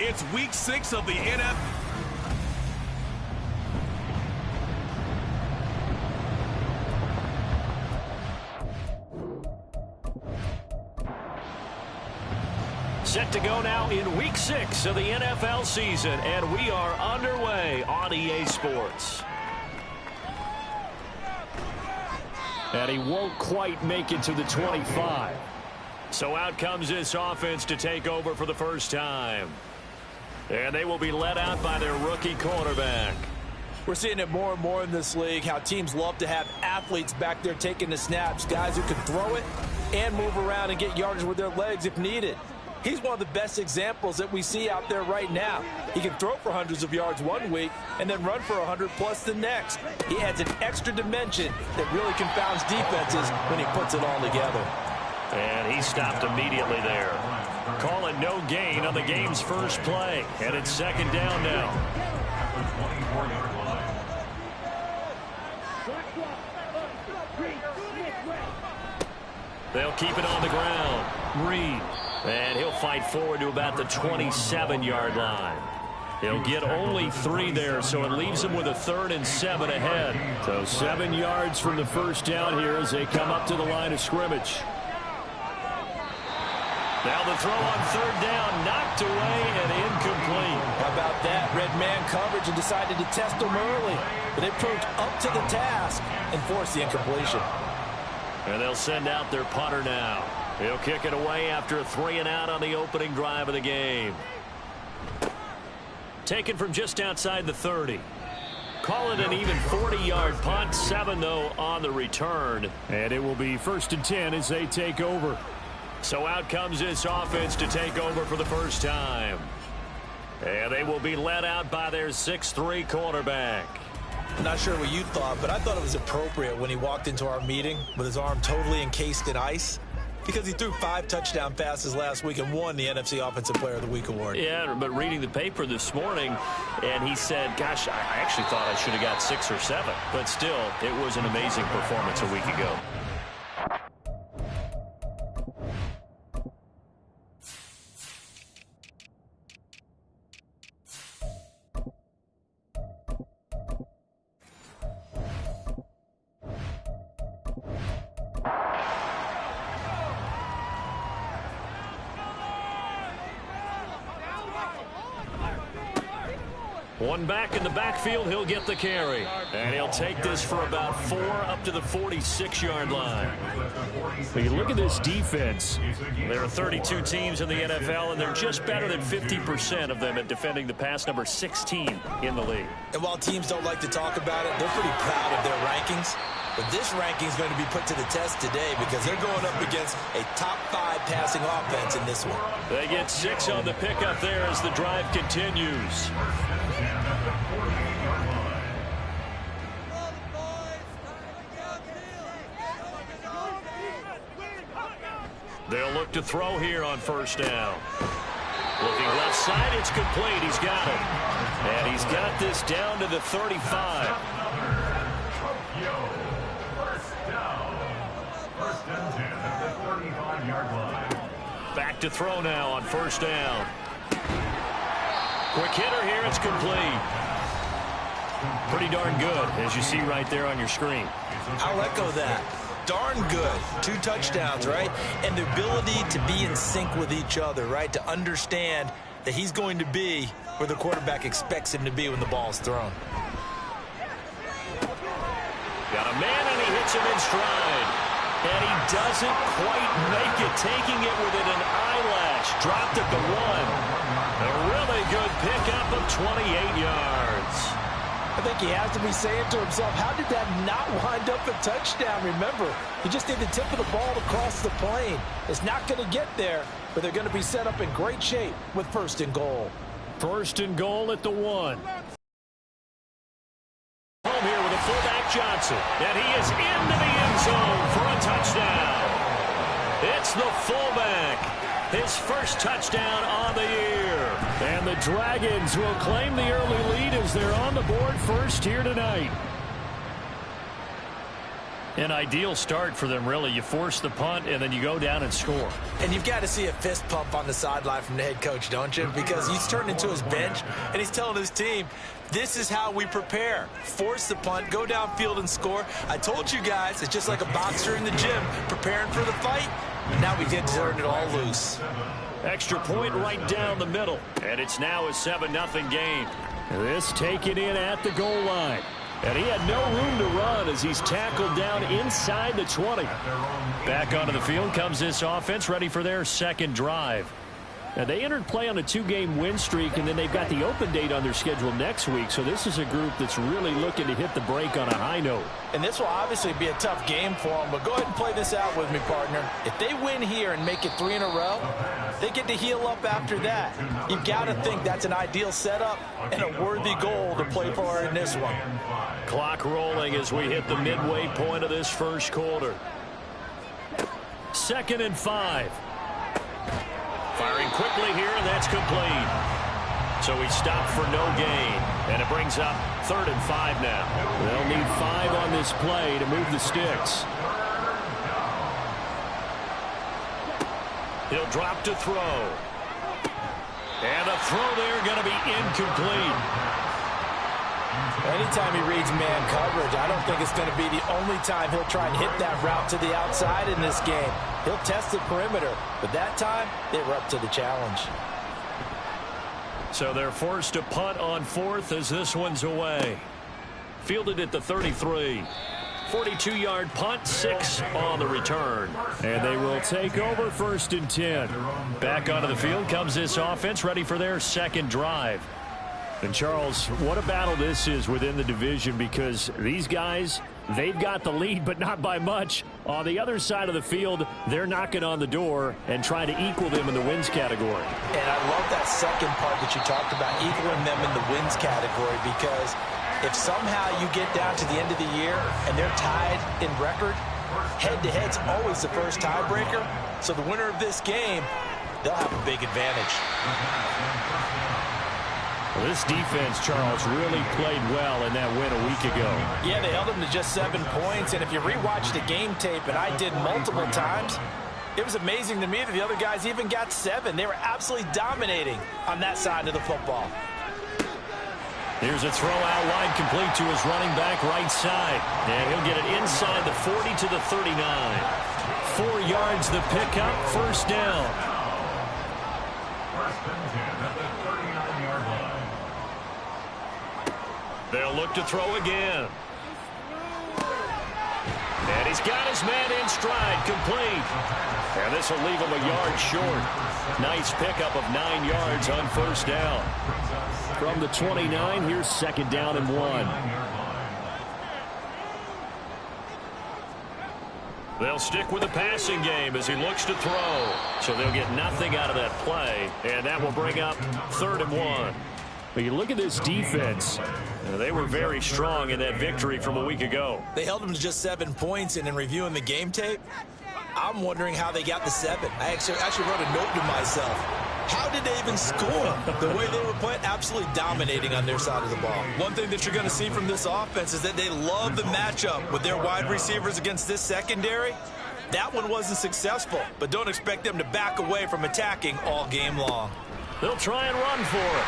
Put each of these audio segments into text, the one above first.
It's week 6 of the NFL. Set to go now in week 6 of the NFL season, and we are underway on EA Sports. And he won't quite make it to the 25. So out comes this offense to take over for the first time. And they will be led out by their rookie quarterback. We're seeing it more and more in this league, how teams love to have athletes back there taking the snaps, guys who can throw it and move around and get yardage with their legs if needed. He's one of the best examples that we see out there right now. He can throw for hundreds of yards one week and then run for 100+ the next. He adds an extra dimension that really confounds defenses when he puts it all together. And he stopped immediately there. Call it no gain on the game's first play. And it's second down now. They'll keep it on the ground. Reed. And he'll fight forward to about the 27-yard line. He'll get only 3 there, so it leaves him with a 3rd and 7 ahead. So 7 yards from the first down here as they come up to the line of scrimmage. Now the throw on 3rd down, knocked away and incomplete. How about that? Red man coverage and decided to test him early. But they proved up to the task and forced the incompletion. And they'll send out their punter now. He'll kick it away after a 3-and-out on the opening drive of the game. Taken from just outside the 30. Call it an even 40-yard punt. 7, though, on the return. And it will be 1st and 10 as they take over. So out comes this offense to take over for the first time. And they will be led out by their 6'3" quarterback. I'm not sure what you thought, but I thought it was appropriate when he walked into our meeting with his arm totally encased in ice, because he threw 5 touchdown passes last week and won the NFC Offensive Player of the Week award. Yeah, but reading the paper this morning, and he said, gosh, I actually thought I should have got 6 or 7. But still, it was an amazing performance a week ago. One back in the backfield, he'll get the carry. And he'll take this for about 4 up to the 46-yard line. When you look at this defense, there are 32 teams in the NFL, and they're just better than 50% of them at defending the pass, number 16 in the league. And while teams don't like to talk about it, they're pretty proud of their rankings. But this ranking is going to be put to the test today because they're going up against a top 5 passing offense in this one. They get 6 on the pickup there as the drive continues. They'll look to throw here on first down. Looking left side, it's complete. He's got it. And he's got this down to the 35. Back to throw now on first down. Quick hitter here, it's complete. Pretty darn good, as you see right there on your screen. I'll echo that. Darn good. 2 touchdowns, right? And the ability to be in sync with each other, right? To understand that he's going to be where the quarterback expects him to be when the ball's thrown. Got a man, and he hits him in stride. And he doesn't quite make it, taking it within an eyelash. Dropped at the 1. A really good pickup of 28 yards. I think he has to be saying to himself, how did that not wind up a touchdown? Remember, he just did the tip of the ball across the plane. It's not going to get there, but they're going to be set up in great shape with 1st and goal. 1st and goal at the 1. Home here with a fullback Johnson, and he is into the end zone for a touchdown. It's the fullback, his first touchdown on the year. And the Dragons will claim the early lead as they're on the board first here tonight. An ideal start for them, really. You force the punt, and then you go down and score. And you've got to see a fist pump on the sideline from the head coach, don't you? Because he's turned into his bench, and he's telling his team, this is how we prepare. Force the punt, go downfield and score. I told you guys, it's just like a boxer in the gym preparing for the fight. Now we get to turn it all loose. Extra point right down the middle. And it's now a 7-0 game. This taken in at the goal line. And he had no room to run as he's tackled down inside the 20. Back onto the field comes this offense, ready for their second drive. Now, they entered play on a 2-game win streak, and then they've got the open date on their schedule next week. So this is a group that's really looking to hit the break on a high note. And this will obviously be a tough game for them, but go ahead and play this out with me, partner. If they win here and make it 3 in a row, they get to heal up after that. You've got to think that's an ideal setup and a worthy goal to play for in this one. Clock rolling as we hit the midway point of this first quarter. 2nd and 5. Firing quickly here, and that's complete. So he stopped for no gain, and it brings up 3rd and 5 now. They'll need 5 on this play to move the sticks. He'll drop to throw. And a throw there going to be incomplete. Anytime he reads man coverage, I don't think it's going to be the only time he'll try and hit that route to the outside in this game. He'll test the perimeter, but that time, they were up to the challenge. So they're forced to punt on 4th as this one's away. Fielded at the 33. 42-yard punt, 6 on the return. And they will take over 1st and 10. Back onto the field comes this offense, ready for their second drive. And, Charles, what a battle this is within the division, because these guys, they've got the lead, but not by much. On the other side of the field, they're knocking on the door and trying to equal them in the wins category. And I love that second part that you talked about, equaling them in the wins category, because if somehow you get down to the end of the year and they're tied in record, head-to-head's always the first tiebreaker. So the winner of this game, they'll have a big advantage. Well, this defense, Charles, really played well in that win a week ago. Yeah, they held them to just 7 points, and if you rewatch the game tape, and I did multiple times, it was amazing to me that the other guys even got 7. They were absolutely dominating on that side of the football. Here's a throw out wide, complete to his running back right side. And he'll get it inside the 40 to the 39. 4 yards the pickup, 1st down. They'll look to throw again. And he's got his man in stride, complete. And this will leave him a yard short. Nice pickup of 9 yards on 1st down. From the 29, here's 2nd down and 1. They'll stick with the passing game as he looks to throw. So they'll get nothing out of that play. And that will bring up 3rd and 1. But you look at this defense. They were very strong in that victory from a week ago. They held them to just 7 points, and in reviewing the game tape, I'm wondering how they got the 7. I actually wrote a note to myself. How did they even score? The way they were playing, absolutely dominating on their side of the ball. One thing that you're going to see from this offense is that they love the matchup with their wide receivers against this secondary. That one wasn't successful, but don't expect them to back away from attacking all game long. They'll try and run for it.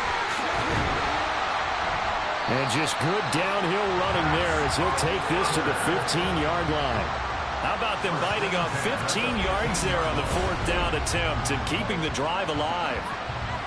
And just good downhill running there as he'll take this to the 15-yard line. How about them biting off 15 yards there on the 4th down attempt and keeping the drive alive?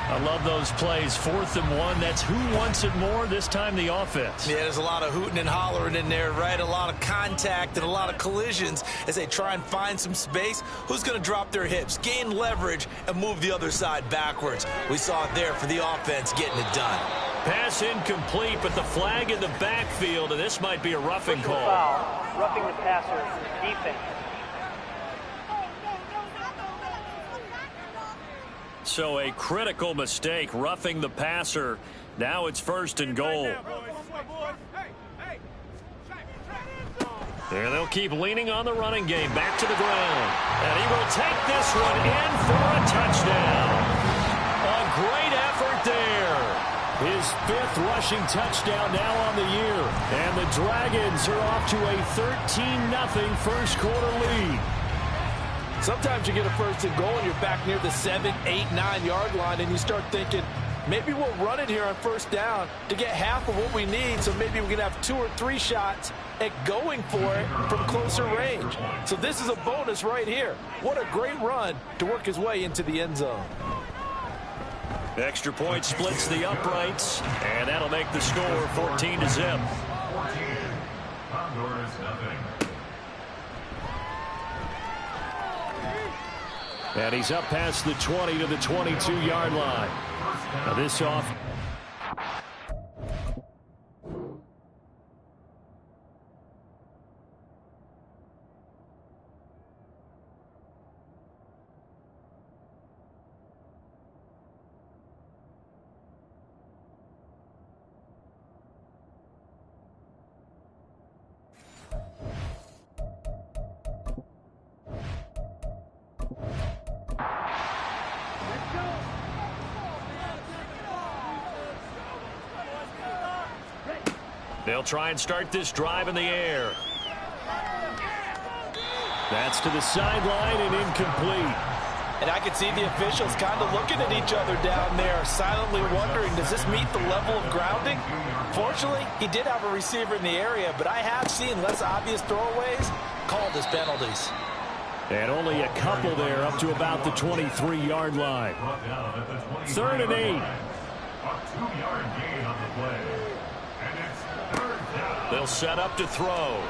I love those plays. 4th and 1. That's who wants it more, this time the offense. Yeah, there's a lot of hooting and hollering in there, right? A lot of contact and a lot of collisions as they try and find some space. Who's going to drop their hips, gain leverage, and move the other side backwards? We saw it there for the offense getting it done. Pass incomplete, but the flag in the backfield, and this might be a roughing call. Foul, roughing the passer, defense. So a critical mistake, roughing the passer. Now it's 1st and goal. And they'll keep leaning on the running game. Back to the ground. And he will take this one in for a touchdown. A great effort there. His 5th rushing touchdown now on the year. And the Dragons are off to a 13-0 first quarter lead. Sometimes you get a first and goal and you're back near the 7, 8, 9-yard line, and you start thinking, maybe we'll run it here on first down to get half of what we need, so maybe we can have 2 or 3 shots at going for it from closer range. So this is a bonus right here. What a great run to work his way into the end zone. Extra point splits the uprights, and that'll make the score 14-0. And he's up past the 20 to the 22-yard line. Now this off. They'll try and start this drive in the air. That's to the sideline and incomplete. And I can see the officials kind of looking at each other down there, silently wondering, does this meet the level of grounding? Fortunately, he did have a receiver in the area, but I have seen less obvious throwaways called as penalties. And only a couple there up to about the 23-yard line. 3rd and 8. A 2-yard gain on the play. And it's 3rd down. They'll set up to throw.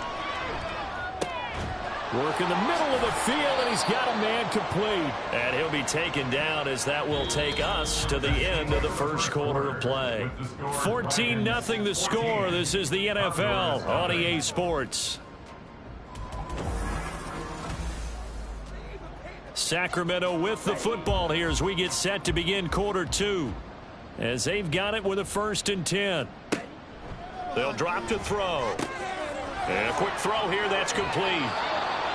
Work in the middle of the field, and he's got a man complete. And he'll be taken down as that will take us to the end of the first quarter of play. 14-0 the score. This is the NFL on EA Sports. Sacramento with the football here as we get set to begin quarter 2. As they've got it with a 1st and 10. They'll drop to throw. And a quick throw here that's complete.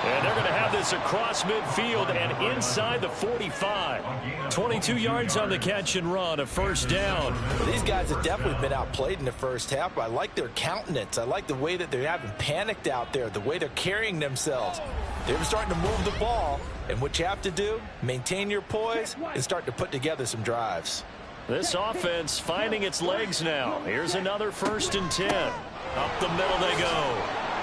And they're going to have this across midfield and inside the 45. 22 yards on the catch and run, a 1st down. These guys have definitely been outplayed in the first half. I like their countenance. I like the way that they haven't panicked out there, the way they're carrying themselves. They're starting to move the ball, and what you have to do, maintain your poise and start to put together some drives. This offense finding its legs now. Here's another 1st and 10. Up the middle they go.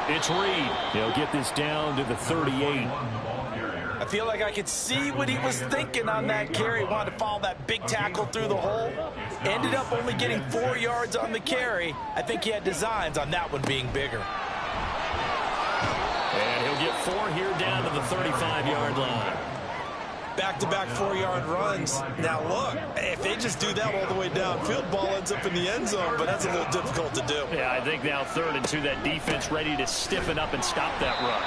It's Reed. He'll get this down to the 38. I feel like I could see what he was thinking on that carry. Wanted to follow that big tackle through the hole. Ended up only getting 4 yards on the carry. I think he had designs on that one being bigger. And he'll get 4 here down to the 35-yard line. Back-to-back 4-yard runs. Now look, if they just do that all the way downfield, ball ends up in the end zone, but that's a little difficult to do. Yeah, I think now 3rd and 2, that defense ready to stiffen up and stop that run.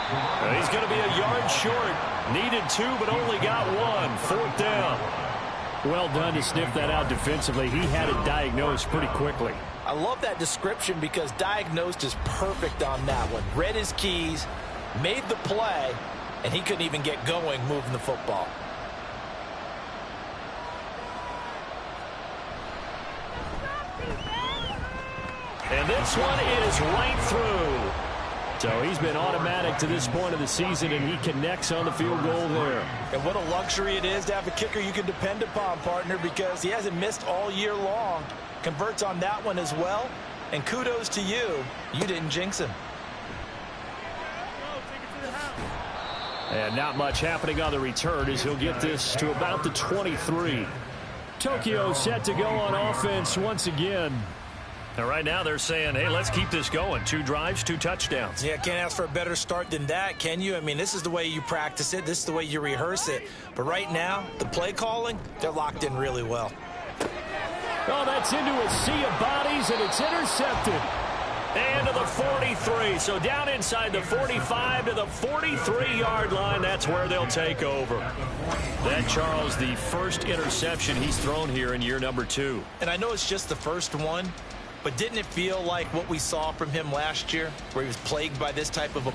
He's going to be a yard short. Needed 2, but only got 1. 4th down. Well done to sniff that out defensively. He had it diagnosed pretty quickly. I love that description because diagnosed is perfect on that one. Read his keys, made the play, and he couldn't even get going moving the football. And this one is right through. So he's been automatic to this point of the season, and he connects on the field goal there. And what a luxury it is to have a kicker you can depend upon, partner, because he hasn't missed all year long. Converts on that one as well. And kudos to you. You didn't jinx him. And not much happening on the return as he'll get this to about the 23. Tokyo set to go on offense once again. And right now they're saying, hey, let's keep this going. 2 drives, 2 touchdowns. Yeah, can't ask for a better start than that, can you? I mean, this is the way you practice it. This is the way you rehearse it. But right now, the play calling, they're locked in really well. Oh, that's into a sea of bodies, and it's intercepted. And to the 43. So down inside the 45 to the 43-yard line. That's where they'll take over. That, Charles, the first interception he's thrown here in year number 2. And I know it's just the first one, but didn't it feel like what we saw from him last year, where he was plagued by this type of a...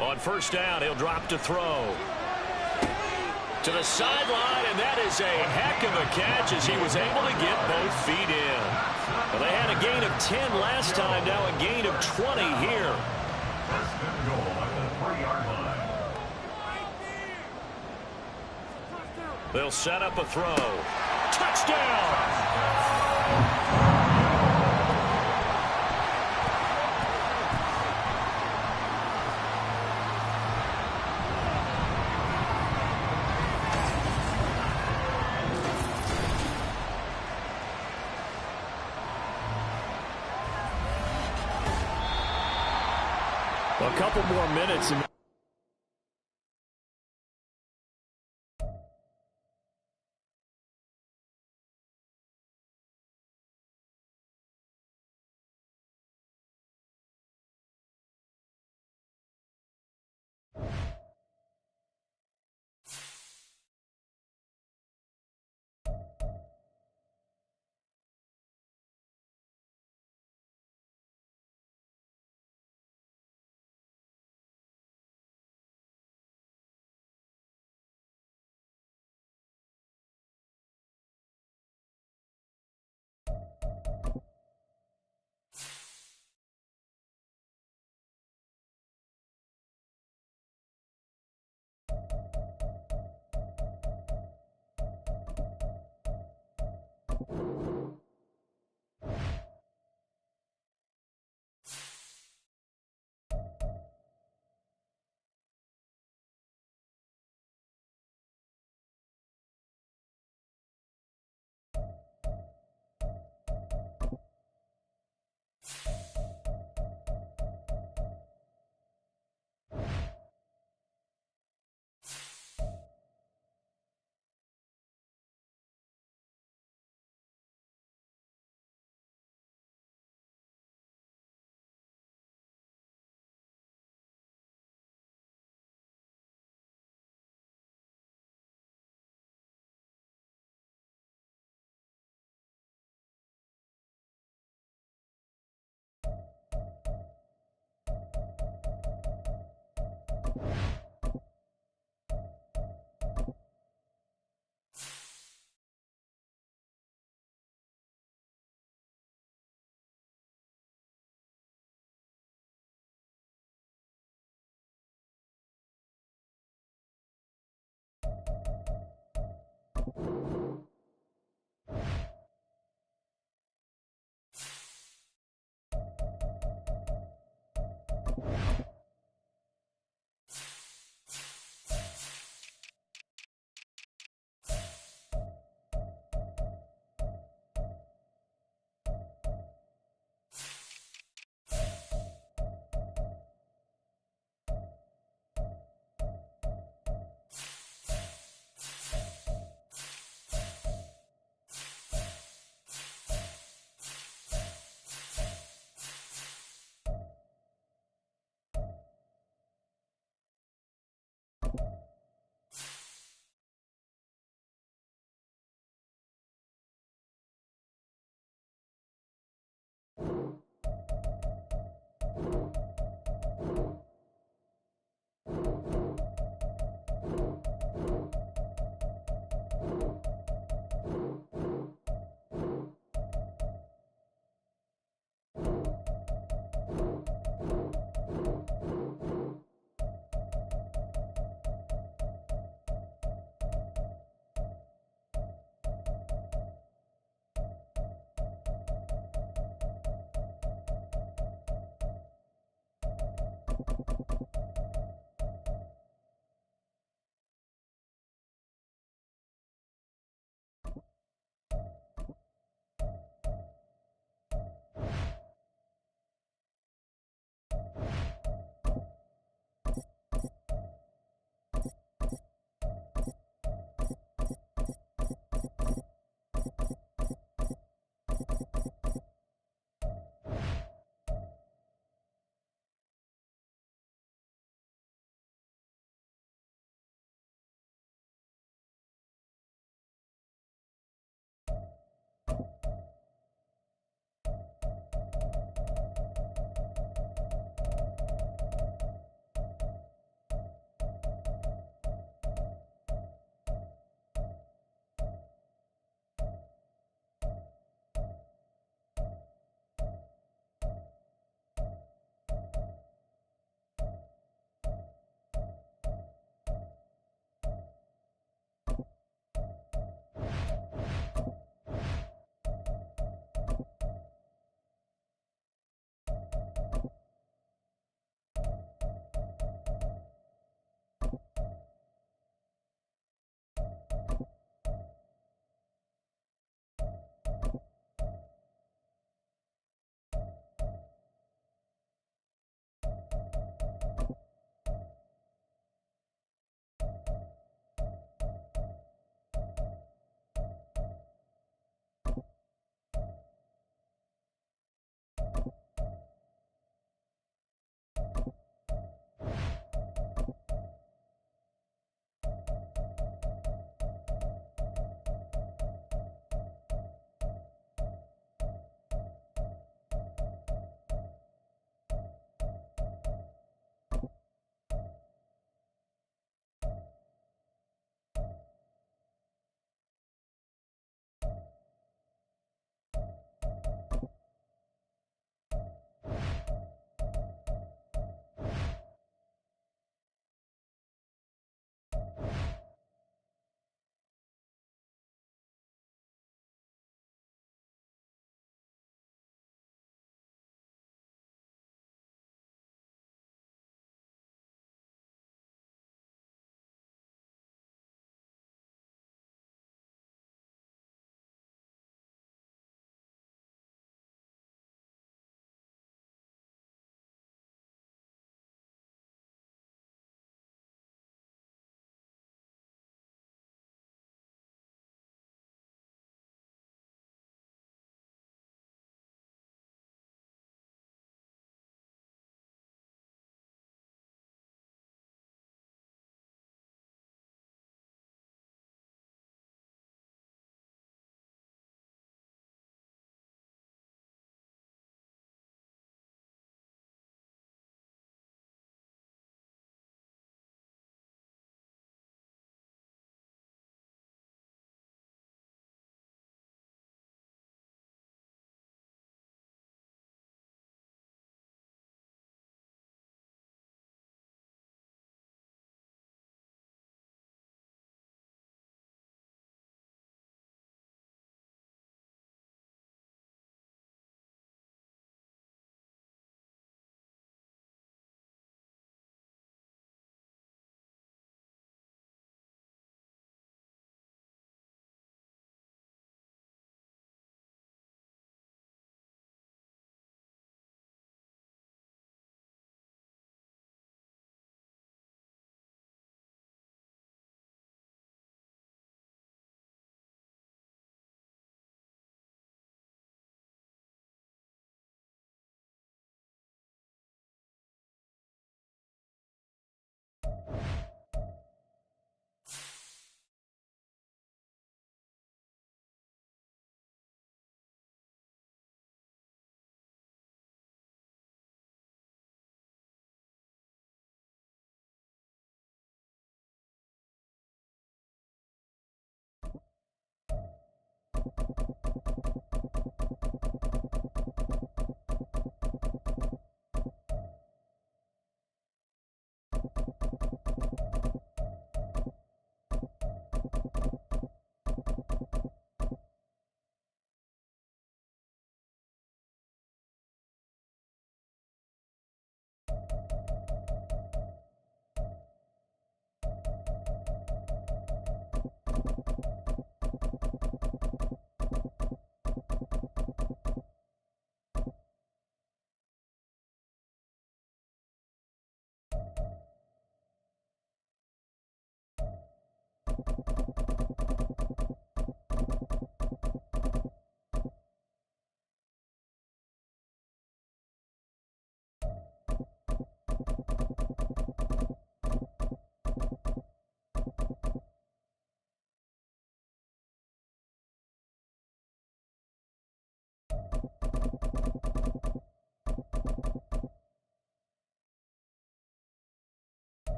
On first down, he'll drop to throw. To the sideline, and that is a heck of a catch as he was able to get both feet in. Well, they had a gain of 10 last time, now a gain of 20 here. First and goal at the 3-yard line. They'll set up a throw. Touchdown! A couple more minutes.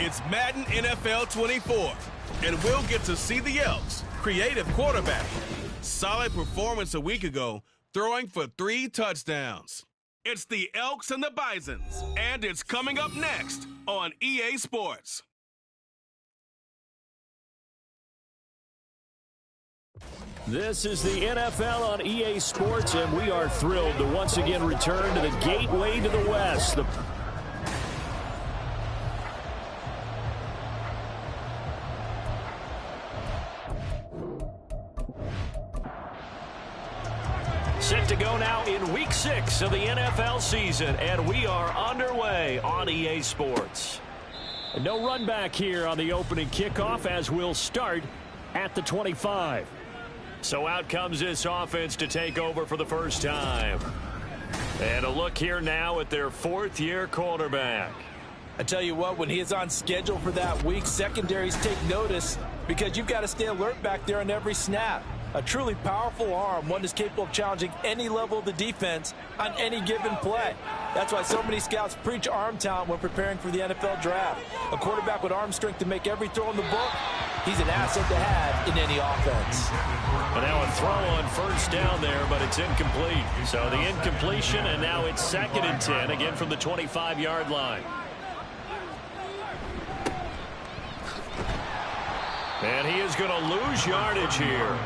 It's Madden NFL 24, and we'll get to see the Elks' creative quarterback. Solid performance a week ago, throwing for 3 touchdowns. It's the Elks and the Bisons, and it's coming up next on EA Sports. This is the NFL on EA Sports, and we are thrilled to once again return to the gateway to the West. Set to go now in Week 6 of the NFL season, and we are underway on EA Sports. No run back here on the opening kickoff as we'll start at the 25. So out comes this offense to take over for the first time. And a look here now at their 4th-year quarterback. I tell you what, when he is on schedule for that week, secondaries take notice because you've got to stay alert back there on every snap. A truly powerful arm, one that's capable of challenging any level of the defense on any given play. That's why so many scouts preach arm talent when preparing for the NFL draft. A quarterback with arm strength to make every throw in the book, he's an asset to have in any offense. And now a throw on first down there, but it's incomplete. So the incompletion, and now it's 2nd and 10, again from the 25-yard line. And he is going to lose yardage here.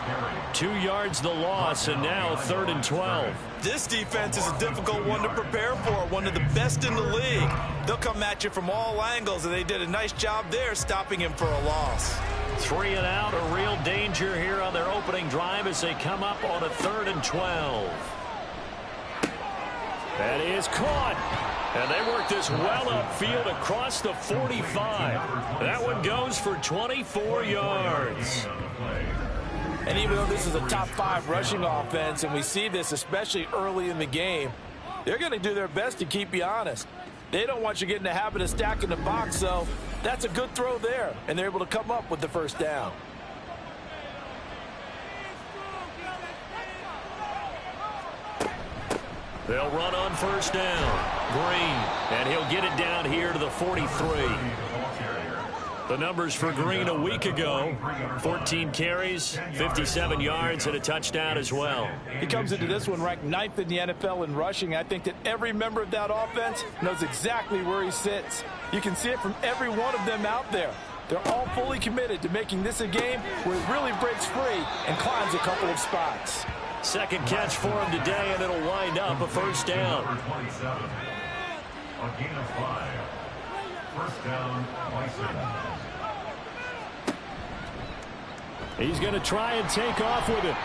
2 yards the loss, and now 3rd and 12. This defense is a difficult one to prepare for, one of the best in the league. They'll come at you from all angles, and they did a nice job there stopping him for a loss. 3 and out, a real danger here on their opening drive as they come up on a 3rd and 12. That is caught. And they work this well upfield across the 45. That one goes for 24 yards. And even though this is a top 5 rushing offense, and we see this especially early in the game, they're going to do their best to keep you honest. They don't want you getting the habit of stacking the box, so that's a good throw there, and they're able to come up with the first down. They'll run on first down. Green, and he'll get it down here to the 43. The numbers for Green a week ago: 14 carries, 57 yards, and a touchdown as well. He comes into this one ranked 9th in the NFL in rushing. I think that every member of that offense knows exactly where he sits. You can see it from every one of them out there. They're all fully committed to making this a game where it really breaks free and climbs a couple of spots. Second catch for him today, and it'll wind up a first down. A gain of 5. First down, Bison. He's going to try and take off with it.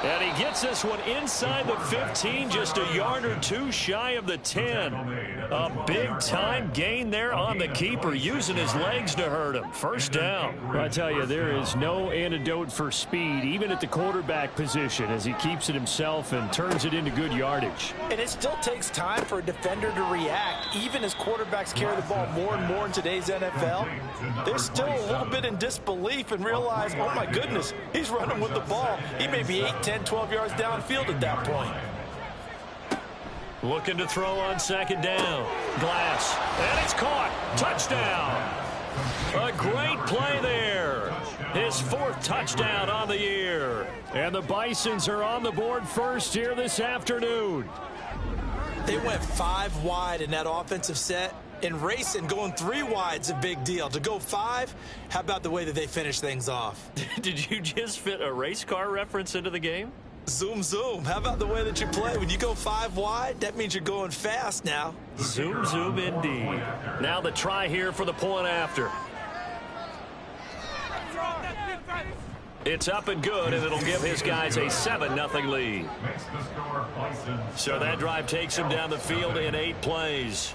And he gets this one inside the 15, just a yard or 2 shy of the 10. A big-time gain there on the keeper, using his legs to hurt him. First down. Well, I tell you, there is no antidote for speed, even at the quarterback position, as he keeps it himself and turns it into good yardage. And it still takes time for a defender to react, even as quarterbacks carry the ball more and more in today's NFL. They're still a little bit in disbelief and realize, oh my goodness, he's running with the ball. He may be 8, 10, 12 yards downfield at that point. Looking to throw on second down. Glass. And it's caught. Touchdown. A great play there. His 4th touchdown on the year. And the Bisons are on the board first here this afternoon. They went 5 wide in that offensive set. And racing, going 3 wide's a big deal. To go 5, how about the way that they finish things off? Did you just fit a race car reference into the game? Zoom, zoom. How about the way that you play? When you go 5 wide, that means you're going fast now. Zoom, zoom indeed. Now the try here for the point after. It's up and good, and it'll give his guys a 7-0 lead. So that drive takes him down the field in 8 plays.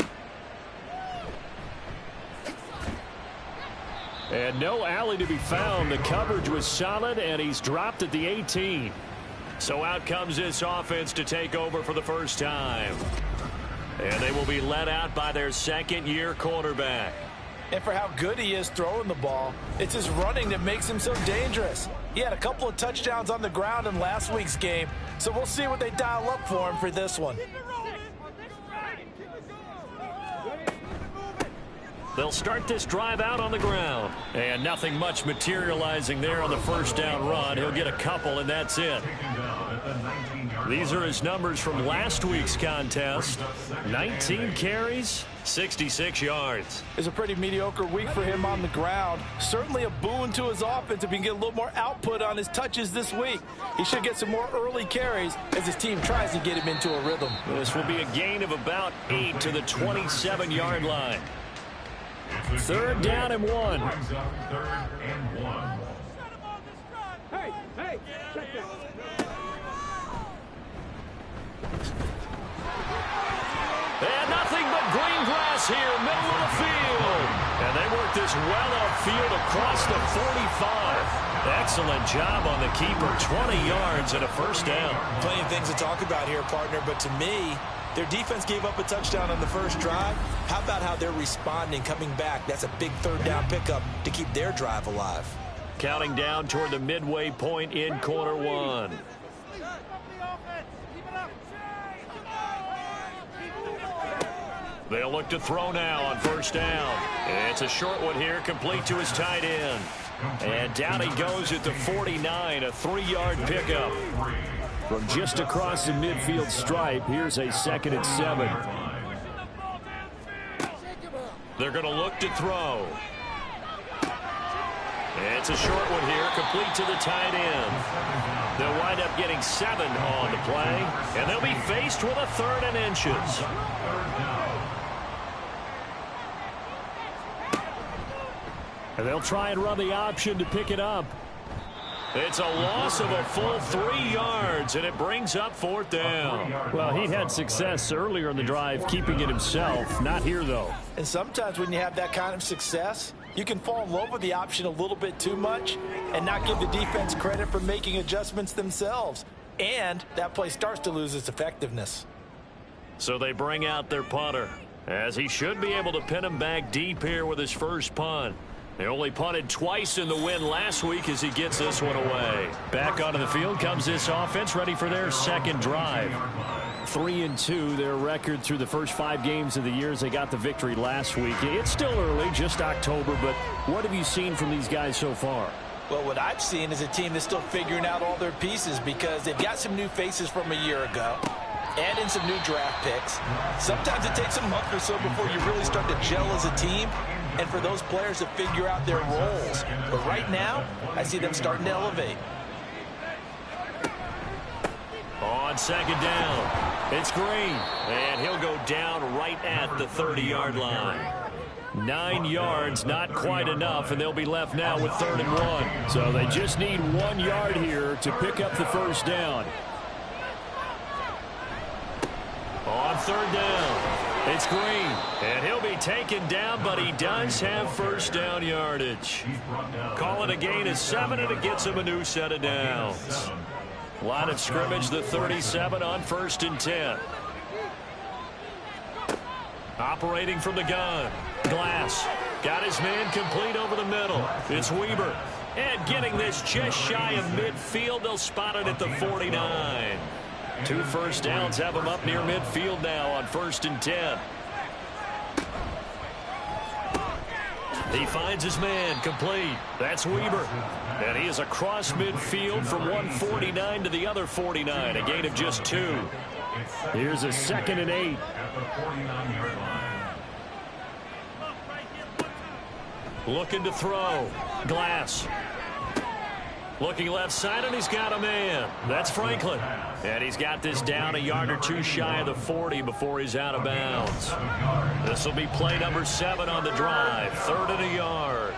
And no alley to be found. The coverage was solid, and he's dropped at the 18. So out comes this offense to take over for the first time. And they will be led out by their second-year quarterback. And for how good he is throwing the ball, it's his running that makes him so dangerous. He had a couple of touchdowns on the ground in last week's game, so we'll see what they dial up for him for this one. They'll start this drive out on the ground. And nothing much materializing there on the first down run. He'll get a couple, and that's it. These are his numbers from last week's contest. 19 carries, 66 yards. It's a pretty mediocre week for him on the ground. Certainly a boon to his offense if he can get a little more output on his touches this week. He should get some more early carries as his team tries to get him into a rhythm. This will be a gain of about 8 to the 27-yard line. Third down and 1. Third and 1. Hey, check this. And nothing but green grass here, middle of the field. And they work this well upfield across the 45. Excellent job on the keeper, 20 yards and a first down. Plenty of things to talk about here, partner, but to me, their defense gave up a touchdown on the first drive. How about how they're responding, coming back? That's a big third down pickup to keep their drive alive. Counting down toward the midway point in quarter one. They'll look to throw now on first down. It's a short one here, complete to his tight end. And down he goes at the 49, a 3-yard pickup. From just across the midfield stripe, here's a 2nd and 7. They're going to look to throw. It's a short one here, complete to the tight end. They'll wind up getting 7 on the play, and they'll be faced with a 3rd and inches. And they'll try and run the option to pick it up. It's a loss of a full 3 yards, and it brings up 4th down. Well, he had success earlier in the drive keeping it himself. Not here, though. And sometimes when you have that kind of success, you can fall in love with the option a little bit too much and not give the defense credit for making adjustments themselves. And that play starts to lose its effectiveness. So they bring out their punter, as he should be able to pin him back deep here with his first punt. They only punted twice in the win last week as he gets this one away. Back onto the field comes this offense, ready for their second drive. 3-2, their record through the first 5 games of the year as they got the victory last week. It's still early, just October, but what have you seen from these guys so far? Well, what I've seen is a team that's still figuring out all their pieces because they've got some new faces from a year ago. Add in some new draft picks. Sometimes it takes a month or so before you really start to gel as a team and for those players to figure out their roles. But right now, I see them starting to elevate. On second down, it's Green, and he'll go down right at the 30-yard line. 9 yards, not quite enough, and they'll be left now with 3rd and 1. So they just need 1 yard here to pick up the first down. On 3rd down, it's Green, and he'll be taken down, but he does have first down yardage. Call it a gain of 7, and it gets him a new set of downs. Line of scrimmage, the 37 on 1st and 10. Operating from the gun, Glass got his man complete over the middle. It's Weber, and getting this just shy of midfield. They'll spot it at the 49. 2 first downs have him up near midfield now on 1st and 10. He finds his man complete. That's Weber. And he is across midfield from one 49 to the other 49. A gain of just 2. Here's a 2nd and 8. Looking to throw. Glass. Looking left side, and he's got a man. That's Franklin. And he's got this down a yard or 2 shy of the 40 before he's out of bounds. This will be play number 7 on the drive. 3rd and a yard.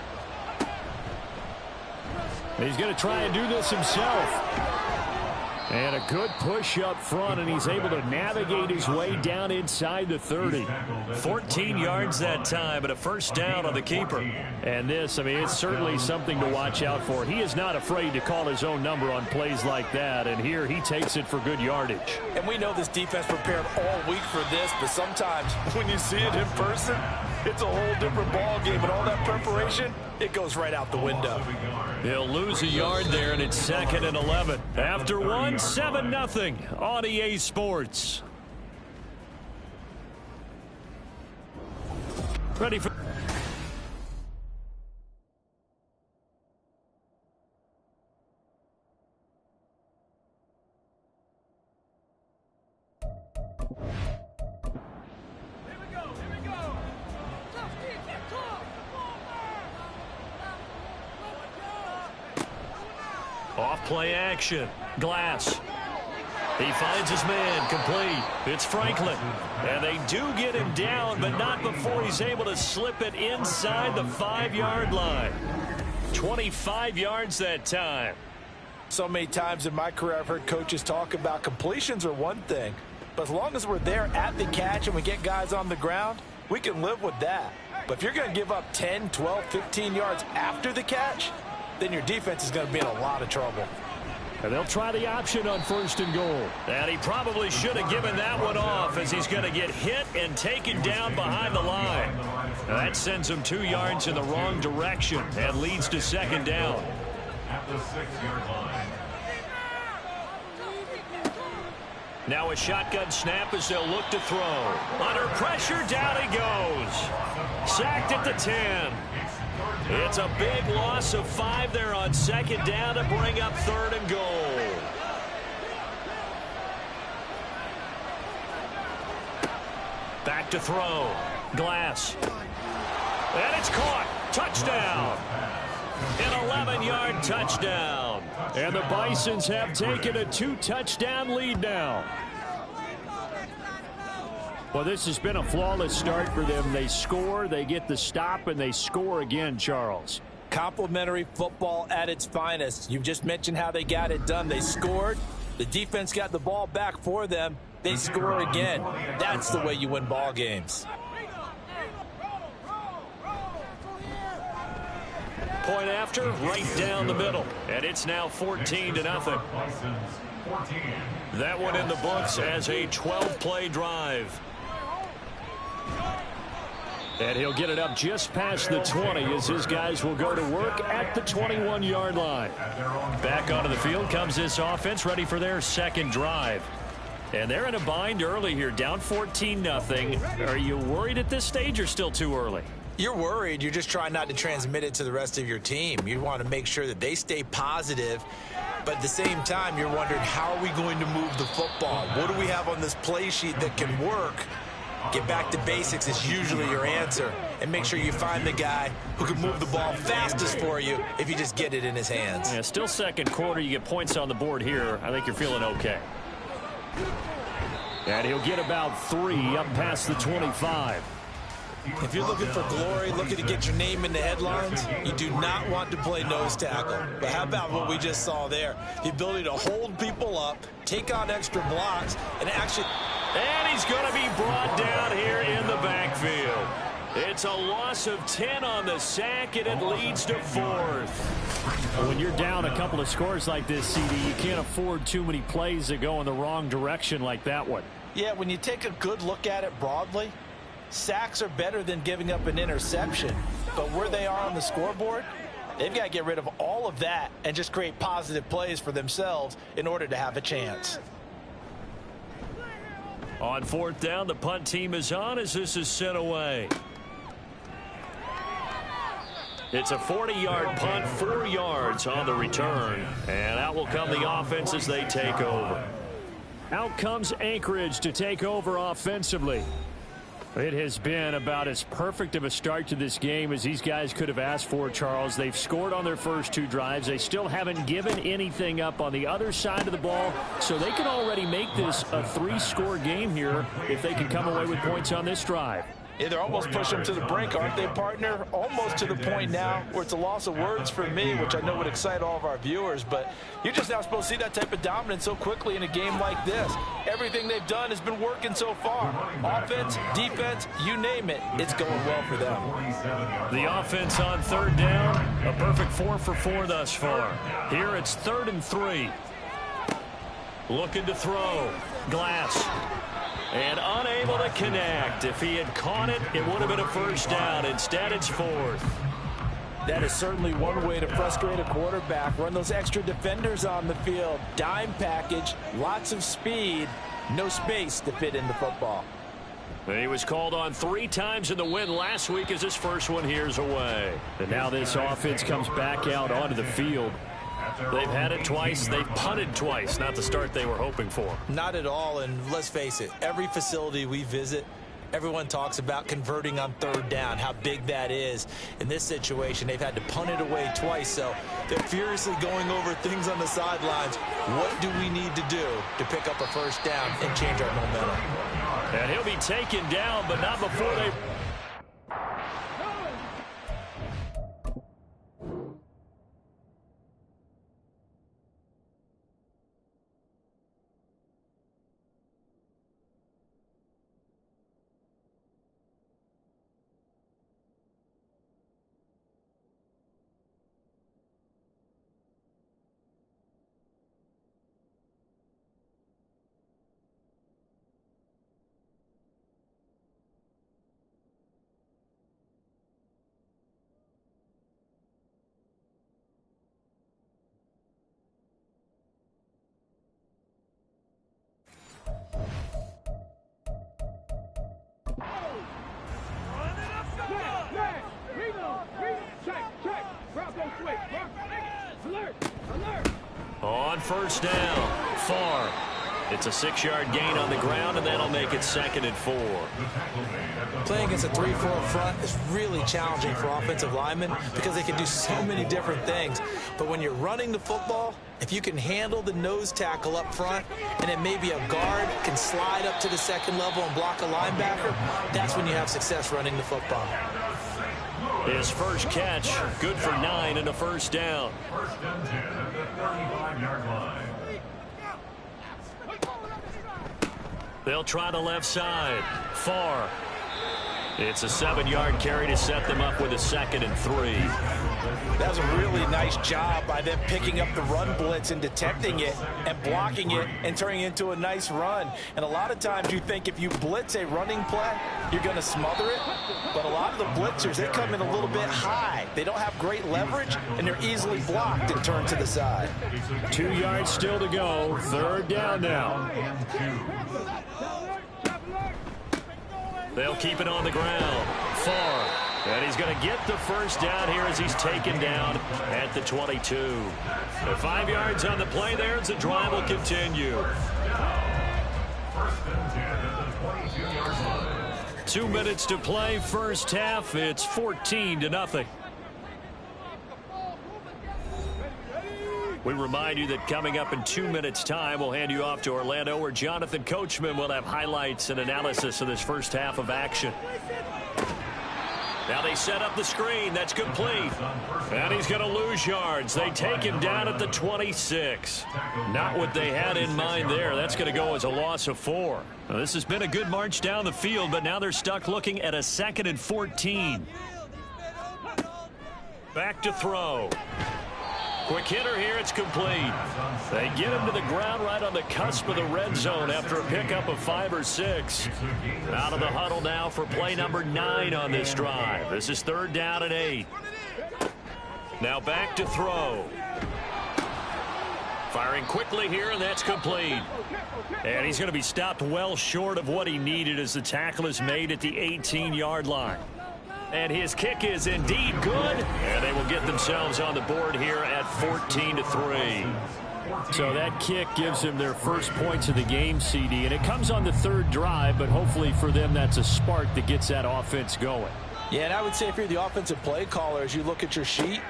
He's going to try and do this himself. And a good push up front, and he's able to navigate his way down inside the 30. 14 yards that time, and a first down on the keeper. And this, I mean, it's certainly something to watch out for. He is not afraid to call his own number on plays like that, and here he takes it for good yardage. And we know this defense prepared all week for this, but sometimes when you see it in person, it's a whole different ball game, and all that preparation, it goes right out the window. He'll lose a yard there, and it's 2nd and 11. After one, 7-0 on EA Sports. Ready for... Off play action. Glass. He finds his man complete. It's Franklin. And they do get him down, but not before he's able to slip it inside the 5-yard line. 25 yards that time. So many times in my career I've heard coaches talk about completions are one thing, but as long as we're there at the catch and we get guys on the ground, we can live with that. But if you're going to give up 10, 12, 15 yards after the catch, then your defense is going to be in a lot of trouble. And they'll try the option on 1st and goal. And he probably should have given that one off, as he's going to get hit and taken down behind the line. Now that sends him 2 yards in the wrong direction and leads to 2nd down. At the 6-yard line. Now a shotgun snap as they'll look to throw. Under pressure, down he goes. Sacked at the 10. It's a big loss of 5 there on 2nd down to bring up 3rd and goal. Back to throw. Glass. And it's caught. Touchdown. An 11-yard touchdown. And the Bisons have taken a 2-touchdown lead now. Well, this has been a flawless start for them. They score, they get the stop, and they score again, Charles. Complimentary football at its finest. You've just mentioned how they got it done. They scored. The defense got the ball back for them. They score again. That's the way you win ball games. Point after, right down the middle. And it's now 14-0. That one in the books as a 12-play drive. And he'll get it up just past the 20 as his guys will go to work at the 21-yard line. Back onto the field comes this offense, ready for their 2nd drive. And they're in a bind early here, down 14-0. Are you worried at this stage or still too early? You're worried. You're just trying not to transmit it to the rest of your team. You want to make sure that they stay positive, but at the same time, you're wondering, how are we going to move the football? What do we have on this play sheet that can work? Get back to basics is usually your answer, and make sure you find the guy who can move the ball fastest for you if you just get it in his hands. Yeah, still 2nd quarter. You get points on the board here. I think you're feeling okay. And he'll get about 3 up past the 25. If you're looking for glory, looking to get your name in the headlines, you do not want to play nose tackle. But how about what we just saw there? The ability to hold people up, take on extra blocks, and actually... And he's going to be brought down here in the backfield. It's a loss of 10 on the sack, and it leads to 4th. When you're down a couple of scores like this, CD, you can't afford too many plays that go in the wrong direction like that one. Yeah, when you take a good look at it broadly, sacks are better than giving up an interception. But where they are on the scoreboard, they've got to get rid of all of that and just create positive plays for themselves in order to have a chance. On 4th down, the punt team is on as this is sent away. It's a 40-yard punt, 4 yards on the return. And out will come the offense as they take over. Out comes Anchorage to take over offensively. It has been about as perfect of a start to this game as these guys could have asked for, Charles. They've scored on their first 2 drives. They still haven't given anything up on the other side of the ball, so they can already make this a 3-score game here if they can come away with points on this drive. Yeah, they're almost pushing them to the brink, aren't they, partner? Almost to the point now where it's a loss of words for me, which I know would excite all of our viewers, but you're just not supposed to see that type of dominance so quickly in a game like this. Everything they've done has been working so far. Offense, defense, you name it, it's going well for them. The offense on third down, a perfect 4 for 4 thus far. Here it's 3rd and 3. Looking to throw. Glass. And unable to connect. If he had caught it, it would have been a first down. Instead, it's 4th. That is certainly one way to frustrate a quarterback. Run those extra defenders on the field. Dime package, lots of speed, no space to fit in the football. He was called on 3 times in the win last week as his first one here's away. And now this offense comes back out onto the field. They've had it twice. They've punted twice. Not the start they were hoping for. Not at all, and let's face it, every facility we visit, everyone talks about converting on third down, how big that is. In this situation, they've had to punt it away twice, so they're furiously going over things on the sidelines. What do we need to do to pick up a first down and change our momentum? And he'll be taken down, but not before they... On first down, Farr. It's a 6-yard gain on the ground, and that'll make it 2nd and 4. Playing against a 3-4 front is really challenging for offensive linemen because they can do so many different things. But when you're running the football, if you can handle the nose tackle up front, and then maybe a guard can slide up to the second level and block a linebacker, that's when you have success running the football. His first catch, good for 9 and a first down. 1st and 10 at the 35-yard line. They'll try the left side. Farr. It's a 7-yard carry to set them up with a 2nd and 3. That was a really nice job by them picking up the run blitz and detecting it and blocking it and turning it into a nice run. And a lot of times you think if you blitz a running play, you're going to smother it. But a lot of the blitzers, they come in a little bit high. They don't have great leverage, and they're easily blocked and turned to the side. 2 yards still to go. 3rd down now. They'll keep it on the ground. Farr. And he's going to get the first down here as he's taken down at the 22. The 5 yards on the play there as the drive will continue. 1st and 10 at the 22-yard line. 2 minutes to play first half. It's 14-0. We remind you that coming up in 2 minutes' time, we'll hand you off to Orlando, where Jonathan Coachman will have highlights and analysis of this first half of action. Now they set up the screen. That's complete. And he's going to lose yards. They take him down at the 26. Not what they had in mind there. That's going to go as a loss of 4. Now, this has been a good march down the field, but now they're stuck looking at a 2nd and 14. Back to throw. Quick hitter here, it's complete. They get him to the ground right on the cusp of the red zone after a pickup of 5 or 6. Out of the huddle now for play number 9 on this drive. This is 3rd down and 8. Now back to throw. Firing quickly here, and that's complete. And he's going to be stopped well short of what he needed as the tackle is made at the 18-yard line. And his kick is indeed good. And they will get themselves on the board here at 14-3. So that kick gives them their first points of the game, CD. And it comes on the 3rd drive, but hopefully for them that's a spark that gets that offense going. Yeah, and I would say if you're the offensive play caller, as you look at your sheet,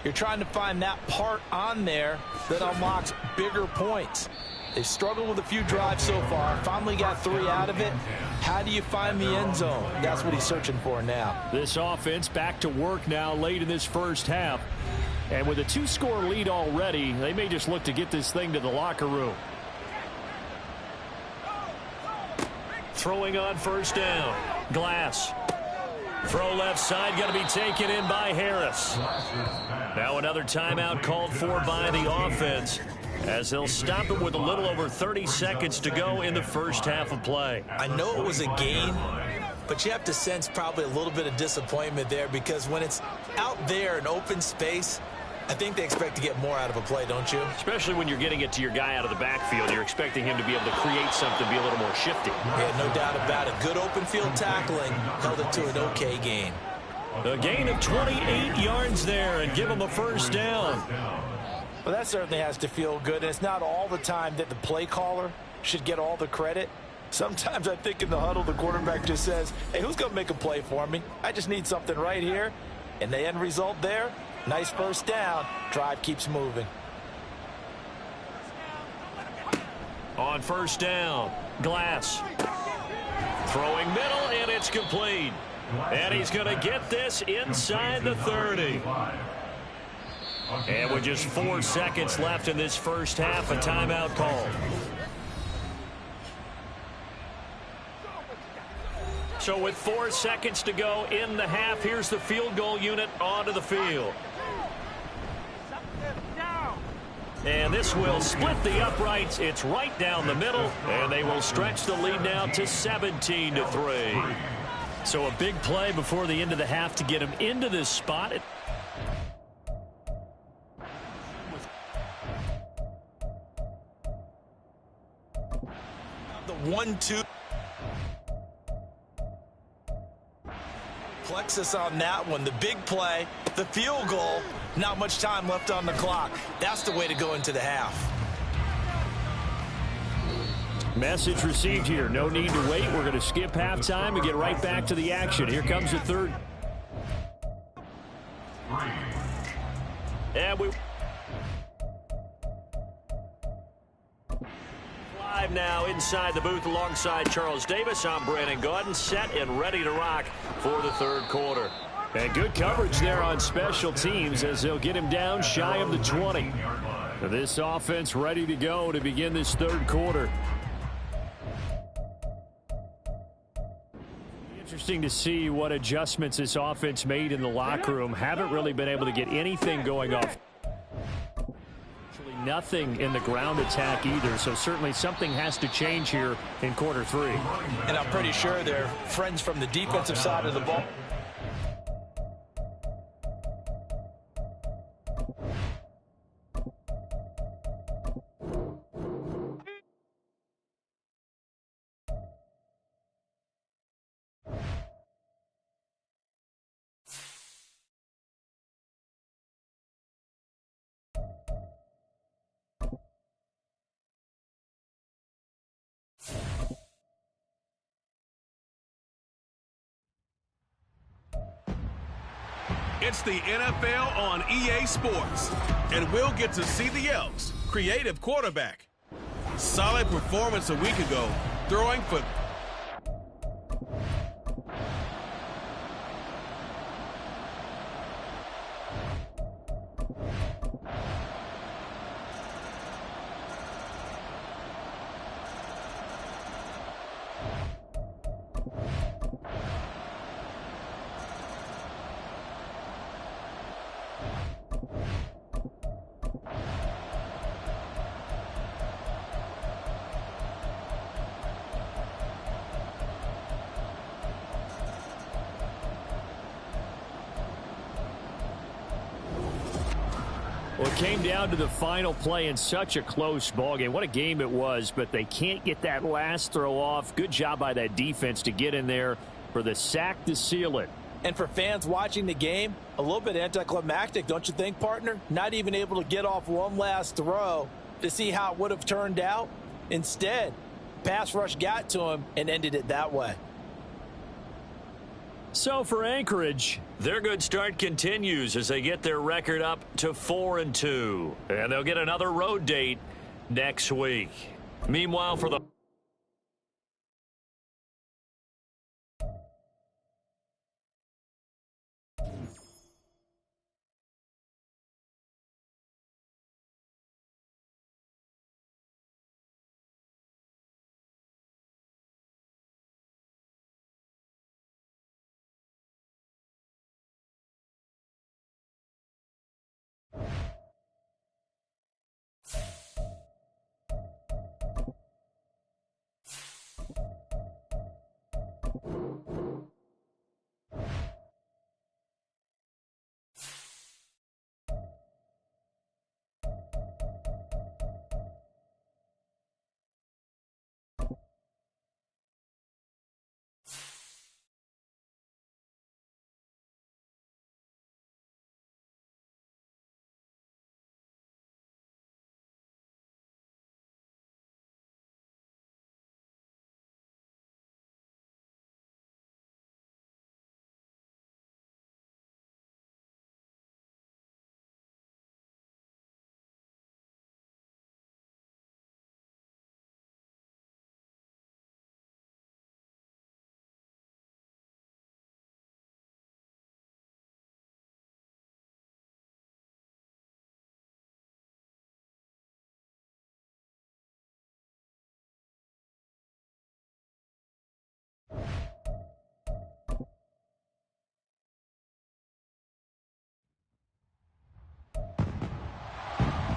you're trying to find that part on there that unlocks bigger points. They've struggled with a few drives so far. Finally got 3 out of it. How do you find the end zone? That's what he's searching for now. This offense back to work now late in this first half. And with a 2-score lead already, they may just look to get this thing to the locker room. Throwing on first down. Glass. Throw left side, going to be taken in by Harris. Now another timeout called for by the offense, as they'll stop it with a little over 30 seconds to go in the first half of play. I know it was a gain, but you have to sense probably a little bit of disappointment there, because when it's out there in open space, I think they expect to get more out of a play, don't you? Especially when you're getting it to your guy out of the backfield. You're expecting him to be able to create something, be a little more shifty. Yeah, no doubt about it. Good open field tackling held it to an okay gain. A gain of 28 yards there and give him a first down. Well, that certainly has to feel good. And it's not all the time that the play caller should get all the credit. Sometimes I think in the huddle, the quarterback just says, hey, who's going to make a play for me? I just need something right here. And the end result there, nice first down. Drive keeps moving. On first down, Glass. Throwing middle, and it's complete. And he's going to get this inside the 30. And with just 4 seconds left in this first half, a timeout called. So with 4 seconds to go in the half, here's the field goal unit onto the field. And this will split the uprights. It's right down the middle, and they will stretch the lead now to 17-3. So a big play before the end of the half to get him into this spot. The 1-2. Plexus on that one. The big play, the field goal, not much time left on the clock. That's the way to go into the half. Message received here. No need to wait. We're going to skip halftime and get right back to the action. Here comes the third. And we live now inside the booth alongside Charles Davis. I'm Brandon Gaudin, set and ready to rock for the third quarter. And good coverage there on special teams as they'll get him down shy of the 20. This offense ready to go to begin this third quarter. Interesting to see what adjustments this offense made in the locker room. Haven't really been able to get anything going off. Actually nothing in the ground attack either, so certainly something has to change here in quarter 3. And I'm pretty sure they're friends from the defensive side of the ball. It's the NFL on EA Sports, and we'll get to see the Elks' creative quarterback. Solid performance a week ago, throwing for Well, it came down to the final play in such a close ballgame. What a game it was, but they can't get that last throw off. Good job by that defense to get in there for the sack to seal it. And for fans watching the game, a little bit anticlimactic, don't you think, partner? Not even able to get off one last throw to see how it would have turned out. Instead, pass rush got to him and ended it that way. So for Anchorage, their good start continues as they get their record up to 4-2. And they'll get another road date next week. Meanwhile, for the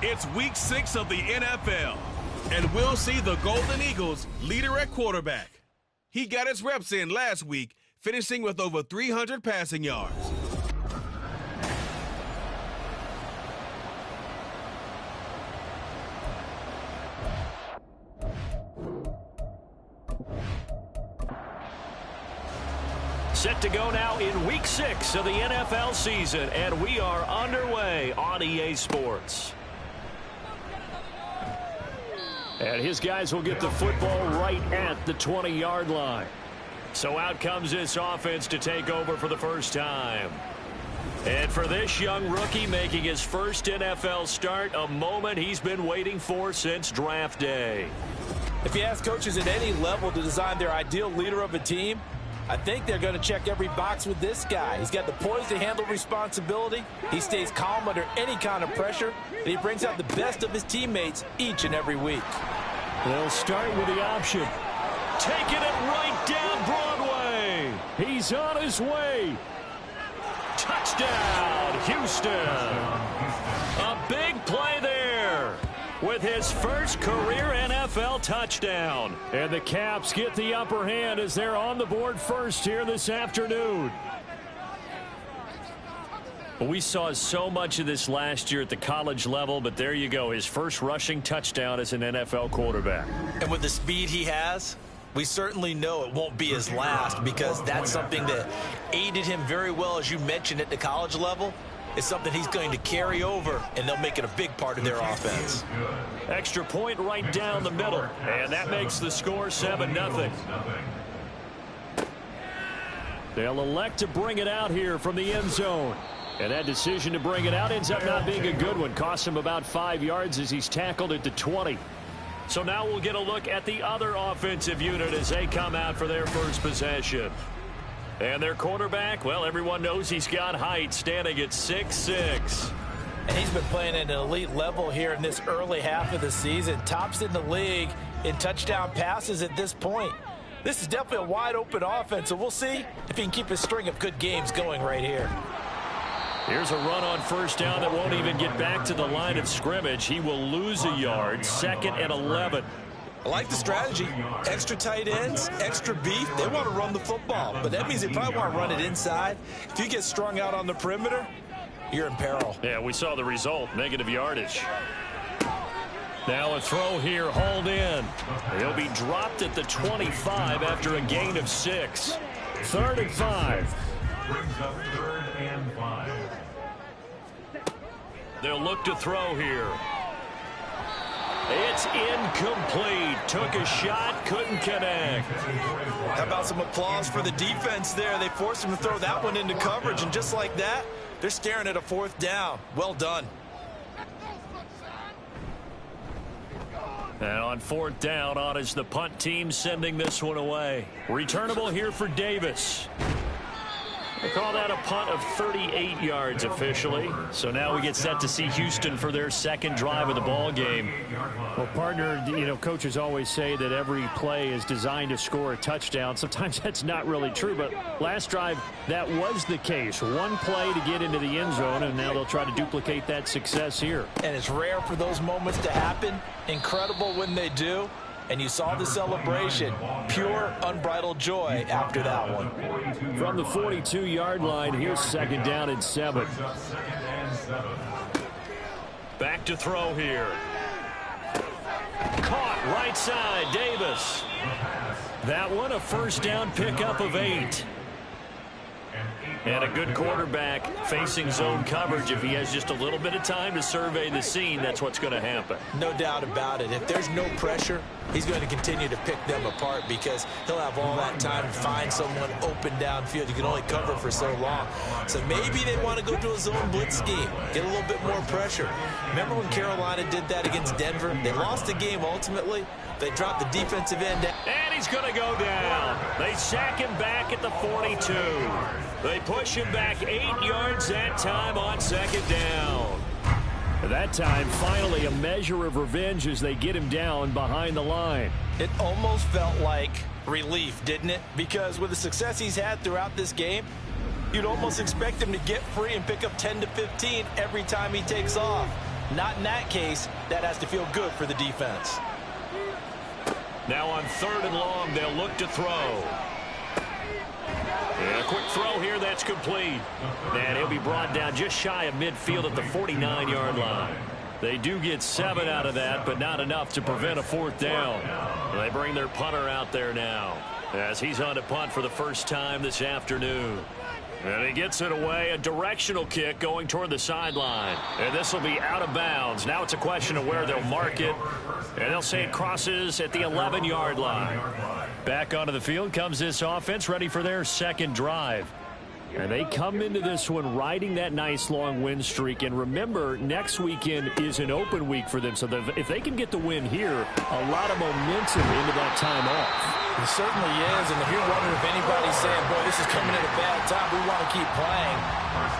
It's week 6 of the NFL, and we'll see the Golden Eagles leader at quarterback. He got his reps in last week, finishing with over 300 passing yards. set to go now in week 6 of the NFL season, and we are underway on EA Sports. And his guys will get the football right at the 20-yard line. So out comes this offense to take over for the first time. And for this young rookie making his first NFL start, a moment he's been waiting for since draft day. If you ask coaches at any level to design their ideal leader of a team, I think they're going to check every box with this guy. He's got the poise to handle responsibility. He stays calm under any kind of pressure, and he brings out the best of his teammates each and every week. They'll start with the option. Taking it right down Broadway. He's on his way. Touchdown, Houston. A big play there with his first career NFL touchdown. And the Caps get the upper hand as they're on the board first here this afternoon. We saw so much of this last year at the college level, but there you go, his first rushing touchdown as an NFL quarterback. And with the speed he has, we certainly know it won't be his last, because that's something that aided him very well, as you mentioned, at the college level. It's something he's going to carry over, and they'll make it a big part of their offense. Extra point right down the middle, and that makes the score 7-0. They'll elect to bring it out here from the end zone. And that decision to bring it out ends up not being a good one. Costs him about 5 yards as he's tackled at the 20. So now we'll get a look at the other offensive unit as they come out for their first possession. And their quarterback, well, everyone knows he's got height, standing at 6'6". And he's been playing at an elite level here in this early half of the season. Tops in the league in touchdown passes at this point. This is definitely a wide-open offense, so we'll see if he can keep his string of good games going right here. Here's a run on first down that won't even get back to the line of scrimmage. He will lose a yard, 2nd and 11. I like the strategy. Extra tight ends, extra beef. They want to run the football, but that means they probably want to run it inside. If you get strung out on the perimeter, you're in peril. Yeah, we saw the result, negative yardage. Now a throw here, hauled in. He'll be dropped at the 25 after a gain of 6. 3rd and 5. Brings up 3rd and 5. They'll look to throw here. It's incomplete. Took a shot, couldn't connect. How about some applause for the defense there? They forced him to throw that one into coverage, and just like that, they're staring at a 4th down. Well done. And on 4th down, on is the punt team sending this one away. Returnable here for Davis. They call that a punt of 38 yards officially. So now we get set to see Houston for their second drive of the ball game. Well, partner, you know, coaches always say that every play is designed to score a touchdown. Sometimes that's not really true, but last drive, that was the case. One play to get into the end zone, and now they'll try to duplicate that success here. And it's rare for those moments to happen. Incredible when they do. And you saw the celebration. Pure, unbridled joy after that one. From the 42-yard line, here's 2nd down and 7. Back to throw here. Caught right side, Davis. That one a 1st down pickup of 8. And a good quarterback facing zone coverage. If he has just a little bit of time to survey the scene, that's what's going to happen. No doubt about it. If there's no pressure, he's going to continue to pick them apart because he'll have all that time to find someone open downfield. You can only cover for so long. So maybe they want to go to a zone blitz scheme, get a little bit more pressure. Remember when Carolina did that against Denver? They lost the game ultimately. They dropped the defensive end. And he's going to go down. They sack him back at the 42. They push him back 8 yards that time on 2nd down. That time, finally, a measure of revenge as they get him down behind the line. It almost felt like relief, didn't it? Because with the success he's had throughout this game, you'd almost expect him to get free and pick up 10 to 15 every time he takes off. Not in that case. That has to feel good for the defense. Now on 3rd and long, they'll look to throw. And a quick throw here, that's complete. And he'll be brought down just shy of midfield at the 49-yard line. They do get 7 out of that, but not enough to prevent a 4th down. They bring their punter out there now as he's on to punt for the first time this afternoon. And he gets it away, a directional kick going toward the sideline. And this will be out of bounds. Now it's a question of where they'll mark it. And they'll say it crosses at the 11-yard line. Back onto the field comes this offense, ready for their second drive. And they come into this one riding that nice long win streak. And remember, next weekend is an open week for them. So if they can get the win here, a lot of momentum into that time off. It certainly is. And if you're wondering if anybody's saying, boy, this is coming at a bad time, we want to keep playing,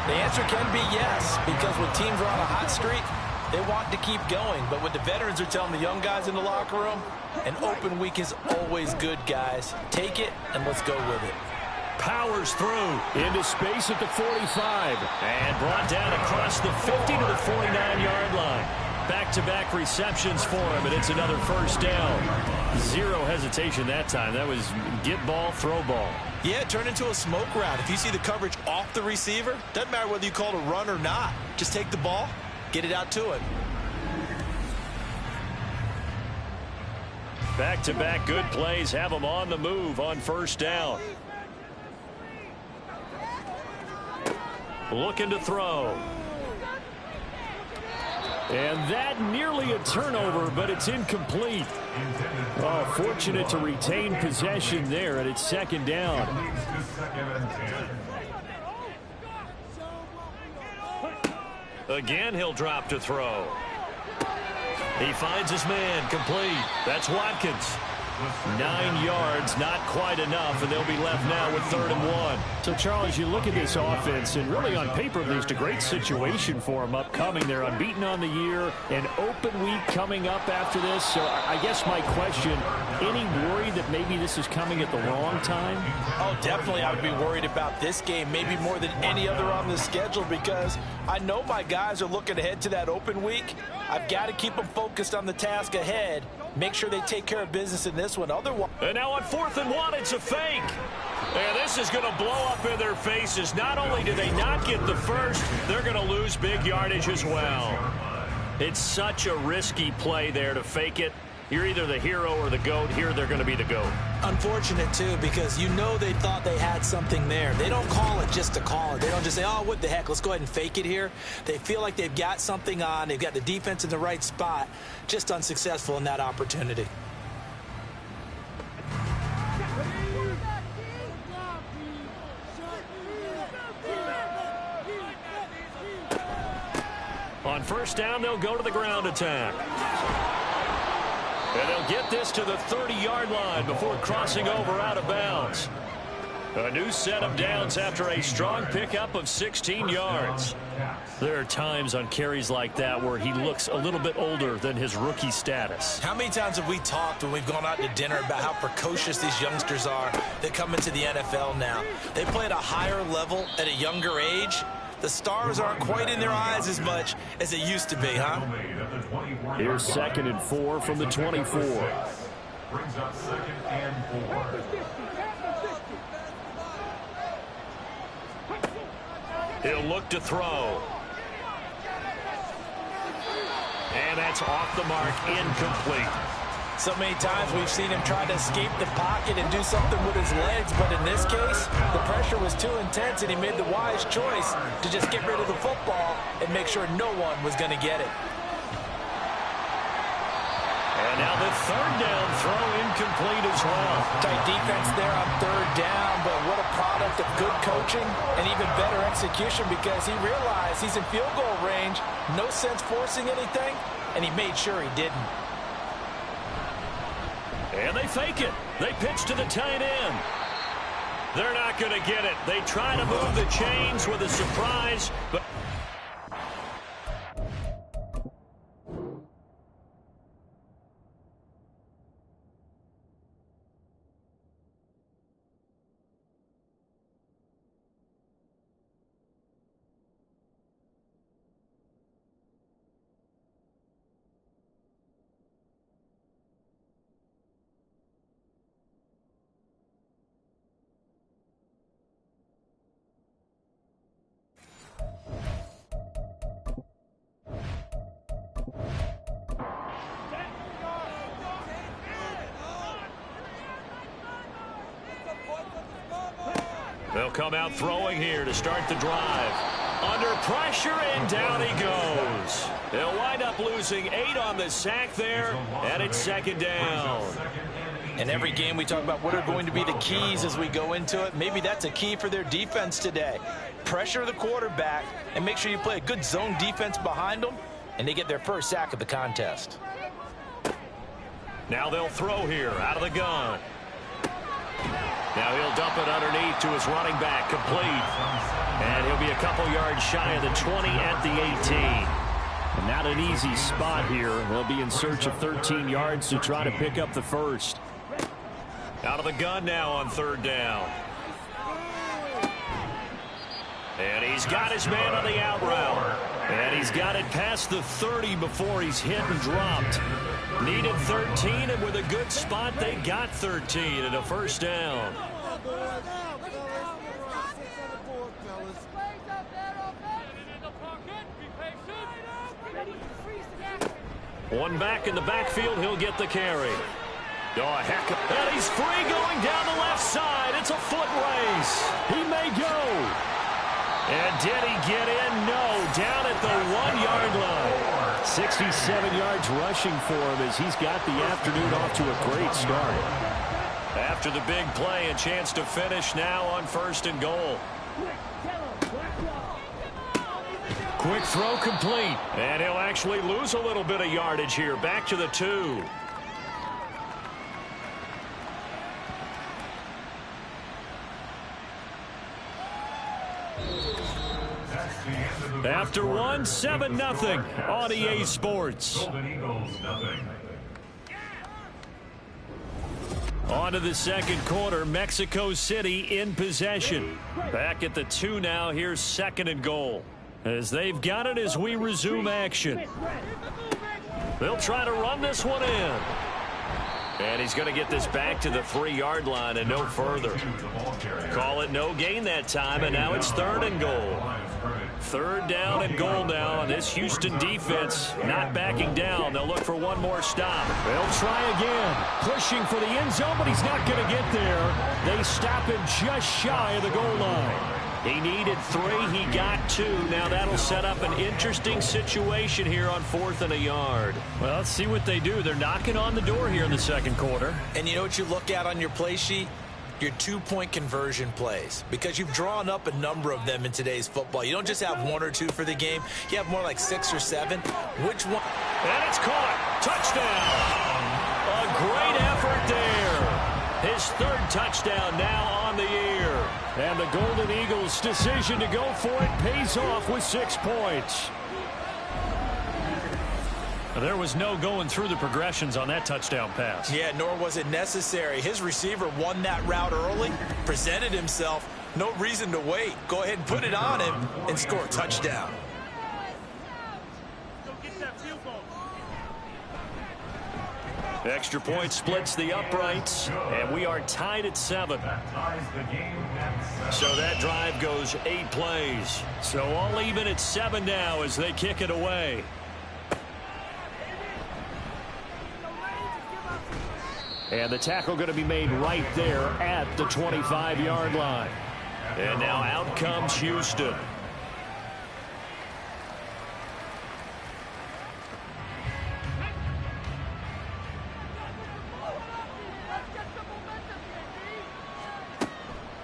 the answer can be yes. Because when teams are on a hot streak, they want to keep going. But what the veterans are telling the young guys in the locker room, an open week is always good, guys. Take it and let's go with it. Powers through into space at the 45 and brought down across the 50 to the 49-yard line. Back-to-back receptions for him, and it's another 1st down. Zero hesitation that time. That was get ball, throw ball. Yeah, it turned into a smoke round. If you see the coverage off the receiver, doesn't matter whether you call it a run or not. Just take the ball, get it out to him. Back-to-back good plays have them on the move on 1st down. Looking to throw. And that nearly a turnover, but it's incomplete. Oh, fortunate to retain possession there, and it's 2nd down. Again, he'll drop to throw. He finds his man, complete. That's Watkins. 9 yards, not quite enough, and they'll be left now with 3rd and 1. So, Charles, you look at this offense, and really on paper, at least, a great situation for them upcoming. They're unbeaten on the year, an open week coming up after this. So, I guess my question, any worry that maybe this is coming at the wrong time? Oh, definitely I would be worried about this game, maybe more than any other on the schedule, because I know my guys are looking ahead to that open week. I've got to keep them focused on the task ahead. Make sure they take care of business in this one. Otherwise, and now on 4th and 1, it's a fake. And this is going to blow up in their faces. Not only do they not get the first, they're going to lose big yardage as well. It's such a risky play there to fake it. You're either the hero or the GOAT. Here they're going to be the GOAT. Unfortunate, too, because you know they thought they had something there. They don't call it just to call it. They don't just say, oh, what the heck, let's go ahead and fake it here. They feel like they've got something on. They've got the defense in the right spot. Just unsuccessful in that opportunity. On 1st down, they'll go to the ground attack. And they'll get this to the 30-yard line before crossing over out of bounds. A new set of downs after a strong pickup of 16 yards. There are times on carries like that where he looks a little bit older than his rookie status. How many times have we talked when we've gone out to dinner about how precocious these youngsters are that come into the NFL now? They play at a higher level at a younger age. The stars aren't quite in their eyes as much as they used to be, huh? Here's 2nd and 4 from the 24. Brings up 2nd and 4. He'll look to throw. And that's off the mark, incomplete. So many times we've seen him try to escape the pocket and do something with his legs, but in this case, the pressure was too intense and he made the wise choice to just get rid of the football and make sure no one was going to get it. And now the 3rd down throw incomplete as well. Tight defense there on 3rd down, but what a product of good coaching and even better execution because he realized he's in field goal range, no sense forcing anything, and he made sure he didn't. And they fake it. They pitch to the tight end. They're not going to get it. They try to move the chains with a surprise, but they'll come out throwing here to start the drive. Under pressure, and down he goes. They'll wind up losing 8 on the sack there, and it's 2nd down. In every game we talk about what are going to be the keys as we go into it. Maybe that's a key for their defense today. Pressure the quarterback and make sure you play a good zone defense behind them, and they get their first sack of the contest. Now they'll throw here out of the gun. Now he'll dump it underneath to his running back, complete. And he'll be a couple yards shy of the 20 at the 18. And not an easy spot here. They'll be in search of 13 yards to try to pick up the first. Out of the gun now on 3rd down. And he's got his man on the out route. And he's got it past the 30 before he's hit and dropped. Needed 13, and with a good spot, they got 13 and a 1st down. One back in the backfield, he'll get the carry. Oh, heck of, and he's free going down the left side. It's a foot race. He may go. And did he get in? No, down at the 1-yard line. 67 yards rushing for him as he's got the afternoon off to a great start. After the big play, a chance to finish now on 1st and goal. Quick throw complete. And he'll actually lose a little bit of yardage here. Back to the 2. After 1, 7-0 on EA Sports. On to the 2nd quarter. Mexico City in possession. Back at the 2 now. Here's 2nd and goal. As they've got it as we resume action. They'll try to run this one in. And he's going to get this back to the 3-yard line and no further. Call it no gain that time, and now it's 3rd and goal. 3rd down and goal now. This Houston defense not backing down. They'll look for one more stop. They'll try again. Pushing for the end zone, but he's not going to get there. They stop him just shy of the goal line. He needed 3. He got 2. Now that'll set up an interesting situation here on 4th and a yard. Well, let's see what they do. They're knocking on the door here in the 2nd quarter. And you know what you look at on your play sheet? Your 2-point conversion plays, because you've drawn up a number of them in today's football. You don't just have 1 or 2 for the game. You have more like 6 or 7. Which one? And it's caught. Touchdown. great effort there. His third touchdown now on the year. And the Golden Eagles' decision to go for it pays off with 6 points. There was no going through the progressions on that touchdown pass. Yeah, nor was it necessary. His receiver won that route early, presented himself. No reason to wait. Go ahead and put it on him and score a touchdown. Extra point splits the uprights, and we are tied at 7. So that drive goes 8 plays. So all even at 7 now as they kick it away. And the tackle going to be made right there at the 25-yard line. And now out comes Houston.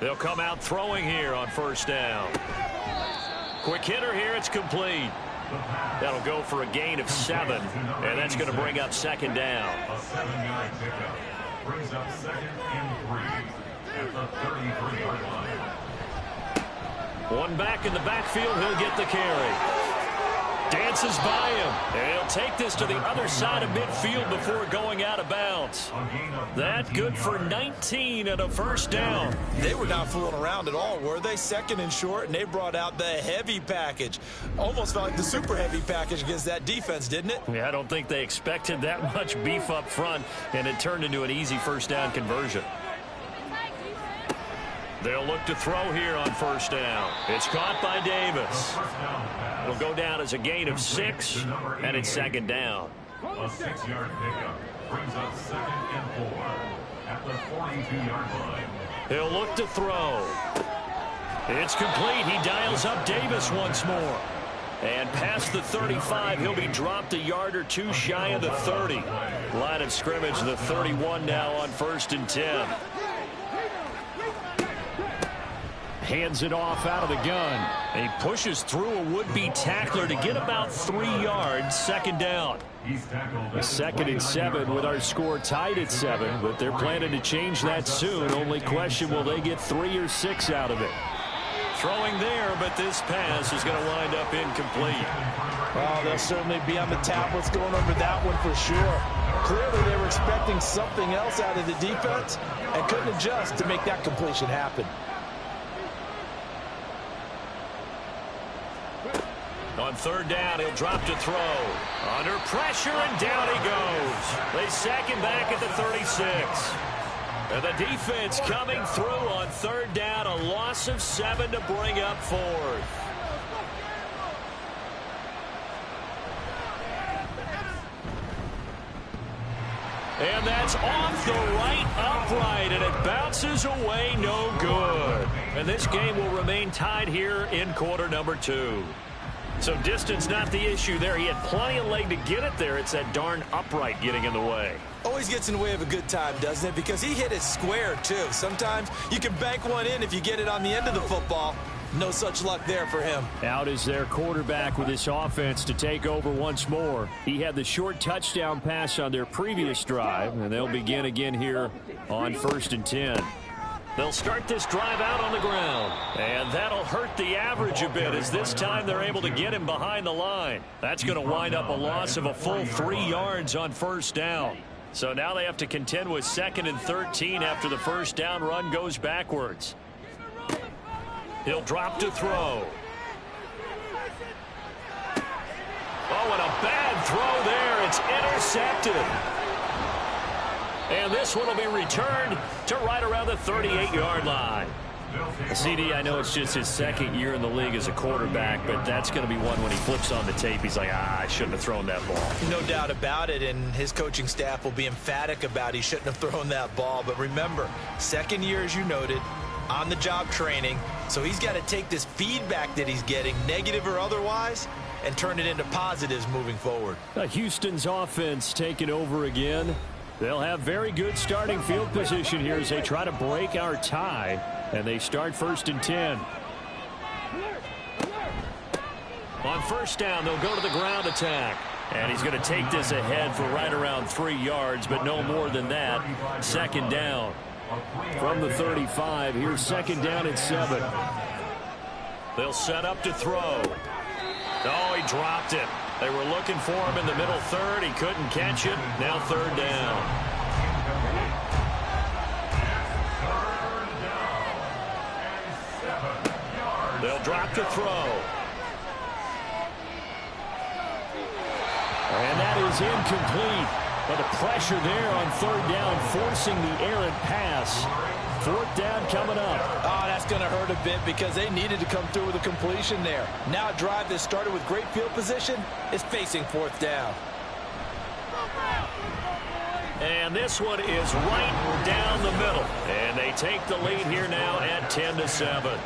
They'll come out throwing here on first down. Quick hitter here. It's complete. That'll go for a gain of 7. And that's going to bring up second down. A 7-yard pickup brings up 2nd and 3 at the 33-yard line. One back in the backfield. He'll get the carry. Dances by him. And he'll take this to the other side of midfield before going out of bounds. That good for 19 and a first down. They were not fooling around at all, were they? 2nd and short, and they brought out the heavy package. Almost felt like the super heavy package against that defense, didn't it? Yeah, I don't think they expected that much beef up front, and it turned into an easy first down conversion. They'll look to throw here on first down. It's caught by Davis. It'll go down as a gain of 6, and it's second down. A 6-yard pickup brings up 2nd and 4 at the 42-yard line. He'll look to throw. It's complete. He dials up Davis once more. And past the 35, he'll be dropped a yard or 2 shy of the 30. Line of scrimmage, the 31 now on 1st and 10. Hands it off out of the gun. And he pushes through a would-be tackler to get about 3 yards. Second down. A 2nd and 7 with our score tied at 7, but they're planning to change that soon. Only question, will they get 3 or 6 out of it? Throwing there, but this pass is going to wind up incomplete. Oh, they'll certainly be on the tablets going over that one for sure. Clearly, they were expecting something else out of the defense and couldn't adjust to make that completion happen. On third down, he'll drop to throw. Under pressure, and down he goes. They sack him back at the 36. And the defense coming through on third down. A loss of 7 to bring up 4th. And that's off the right upright, and it bounces away, no good. And this game will remain tied here in quarter number 2. So distance not the issue there. He had plenty of leg to get it there. It's that darn upright getting in the way. Always gets in the way of a good time, doesn't it? Because he hit it square, too. Sometimes you can bank one in if you get it on the end of the football. No such luck there for him. Out is their quarterback with this offense to take over once more. He had the short touchdown pass on their previous drive, and they'll begin again here on 1st and 10. They'll start this drive out on the ground. And that'll hurt the average a bit as this time they're able to get him behind the line. That's going to wind up a loss of a full 3 yards on first down. So now they have to contend with 2nd and 13 after the first down run goes backwards. He'll drop to throw. Oh, and a bad throw there. It's intercepted. And this one will be returned to right around the 38-yard line. CD, I know it's just his 2nd year in the league as a quarterback, but that's going to be one when he flips on the tape, he's like, I shouldn't have thrown that ball. No doubt about it, and his coaching staff will be emphatic about he shouldn't have thrown that ball. But remember, 2nd year, as you noted, on-the-job training, so he's got to take this feedback that he's getting, negative or otherwise, and turn it into positives moving forward. Houston's offense taking over again. They'll have very good starting field position here as they try to break our tie, and they start 1st and 10. On first down, they'll go to the ground attack. And he's going to take this ahead for right around 3 yards, but no more than that. Second down. From the 35, here's second down and 7. They'll set up to throw. Oh, he dropped it. They were looking for him in the middle third. He couldn't catch it. Now third down. They'll drop to throw. And that is incomplete. But the pressure there on third down, forcing the errant pass. Fourth down coming up. Oh, that's going to hurt a bit because they needed to come through with a completion there. Now a drive that started with great field position is facing fourth down. And this one is right down the middle. And they take the lead here now at 10-7.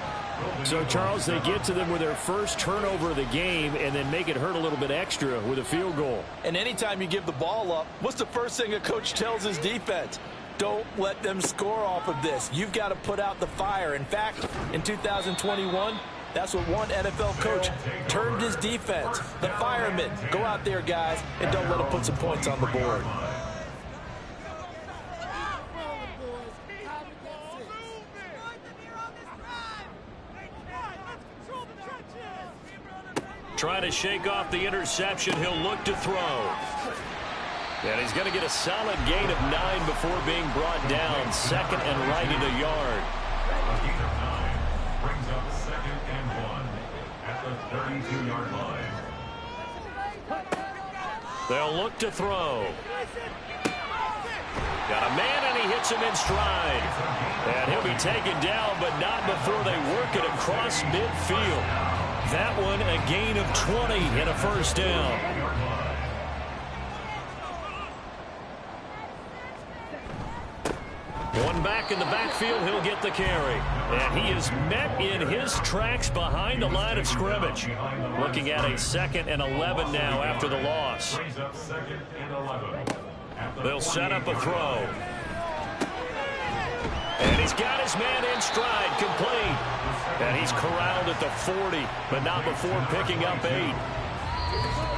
So, Charles, they get to them with their first turnover of the game and then make it hurt a little bit extra with a field goal. And anytime you give the ball up, what's the first thing a coach tells his defense? Don't let them score off of this. You've got to put out the fire. In fact, in 2021, that's what one NFL coach termed his defense. The firemen. Go out there, guys, and don't let them put some points on the board. Trying to shake off the interception. He'll look to throw. And he's going to get a solid gain of 9 before being brought down. Second and right at a yard. A gain of 9 brings up second and 1 at the 32-yard line. They'll look to throw. Got a man, and he hits him in stride. And he'll be taken down, but not before they work it across midfield. That one a gain of 20 and a first down. One back in the backfield, he'll get the carry. And he is met in his tracks behind the line of scrimmage. Looking at a second and 11 now after the loss. They'll set up a throw. And he's got his man in stride, complete. And he's corralled at the 40, but not before picking up 8.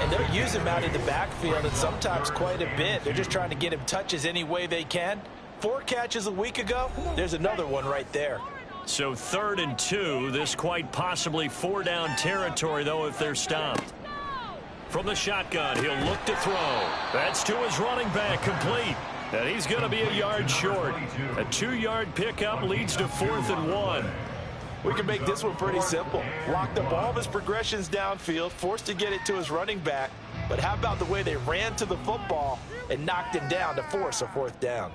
And they're using him out in the backfield, and sometimes quite a bit. They're just trying to get him touches any way they can. 4 catches a week ago. There's another one right there. So 3rd and 2. This quite possibly 4-down territory, though, if they're stopped. From the shotgun, he'll look to throw. That's to his running back, complete. And he's going to be a yard short. A 2-yard pickup leads to 4th and 1. We can make this one pretty simple. Locked up all of his progressions downfield, forced to get it to his running back. But how about the way they ran to the football and knocked him down to force a 4th down?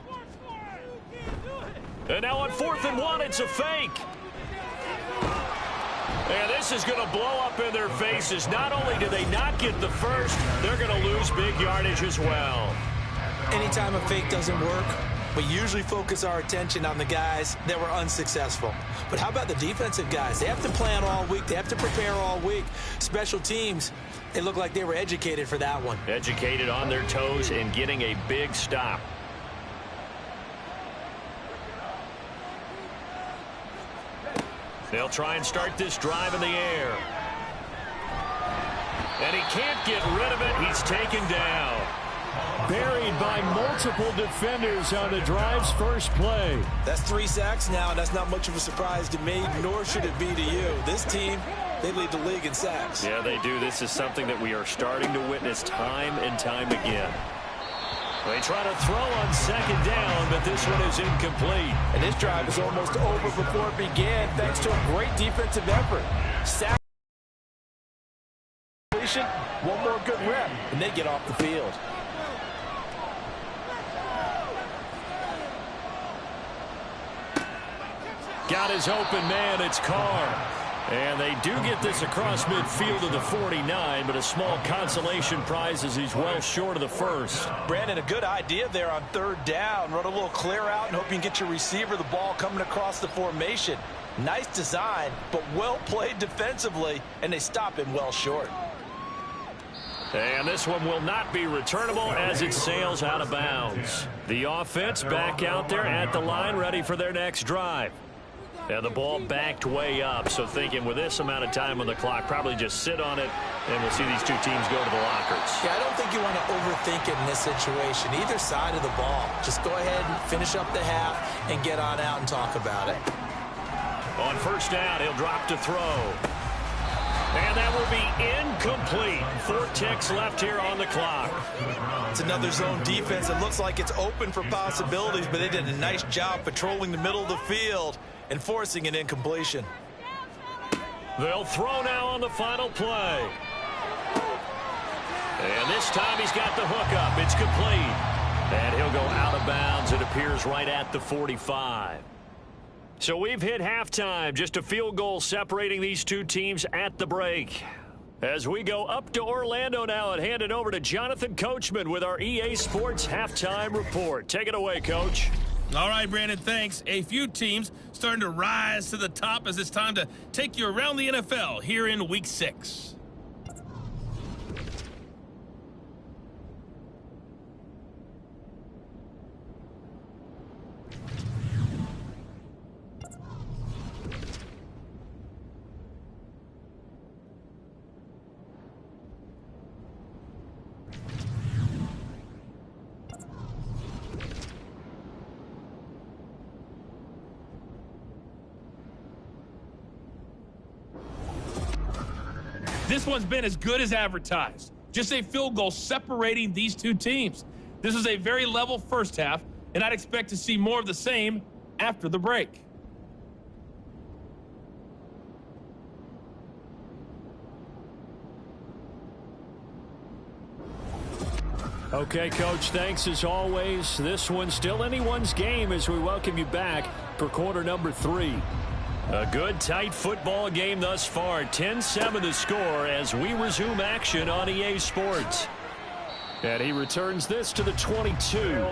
And now on 4th and 1, it's a fake. And this is going to blow up in their faces. Not only do they not get the first, they're going to lose big yardage as well. Anytime a fake doesn't work, we usually focus our attention on the guys that were unsuccessful. But how about the defensive guys? They have to plan all week. They have to prepare all week. Special teams, they look like they were educated for that one. Educated on their toes and getting a big stop. They'll try and start this drive in the air. And he can't get rid of it. He's taken down. Buried by multiple defenders on the drive's first play. That's 3 sacks now, and that's not much of a surprise to me, nor should it be to you. This team, they lead the league in sacks. Yeah, they do. This is something that we are starting to witness time and time again. They try to throw on 2nd down, but this one is incomplete. And this drive is almost over before it began, thanks to a great defensive effort. Sack, one more good rep, and they get off the field. Got his open man, it's Carr. And they do get this across midfield to the 49, but a small consolation prize as he's well short of the first. Brandon, a good idea there on 3rd down. Run a little clear out and hope you can get your receiver the ball coming across the formation. Nice design, but well played defensively, and they stop him well short. And this one will not be returnable as it sails out of bounds. The offense back out there at the line, ready for their next drive. And the ball backed way up, so thinking with this amount of time on the clock, probably just sit on it, and we'll see these two teams go to the lockers. Yeah, I don't think you want to overthink it in this situation. Either side of the ball. Just go ahead and finish up the half and get on out and talk about it. On first down, he'll drop to throw. And that will be incomplete. 4 ticks left here on the clock. It's another zone defense. It looks like it's open for possibilities, but they did a nice job patrolling the middle of the field and forcing an incompletion. They'll throw now on the final play. And this time he's got the hook up. It's complete. And he'll go out of bounds. It appears right at the 45. So we've hit halftime. Just a field goal separating these two teams at the break. As we go up to Orlando now and hand it over to Jonathan Coachman with our EA Sports Halftime Report. Take it away, Coach. All right, Brandon, thanks. A few teams starting to rise to the top as it's time to take you around the NFL here in Week 6. This one's been as good as advertised. Just a field goal separating these two teams. This is a very level first half, and I'd expect to see more of the same after the break. Okay, Coach, thanks as always. This one's still anyone's game as we welcome you back for quarter number 3. A good, tight football game thus far. 10-7 the score as we resume action on EA Sports. And he returns this to the 22.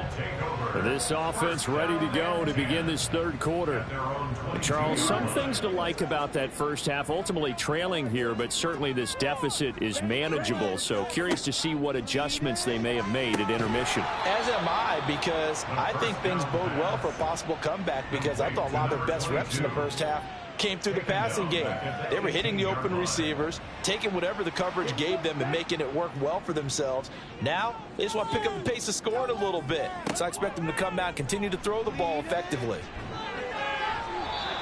This offense ready to go to begin this third quarter. And Charles, some things to like about that first half. Ultimately trailing here, but certainly this deficit is manageable. So curious to see what adjustments they may have made at intermission. As am I, because I think things bode well for a possible comeback, because I thought a lot of their best reps in the first half came through the passing game. They were hitting the open receivers, taking whatever the coverage gave them and making it work well for themselves. Now, they just want to pick up the pace of scoring a little bit. So I expect them to come out and continue to throw the ball effectively.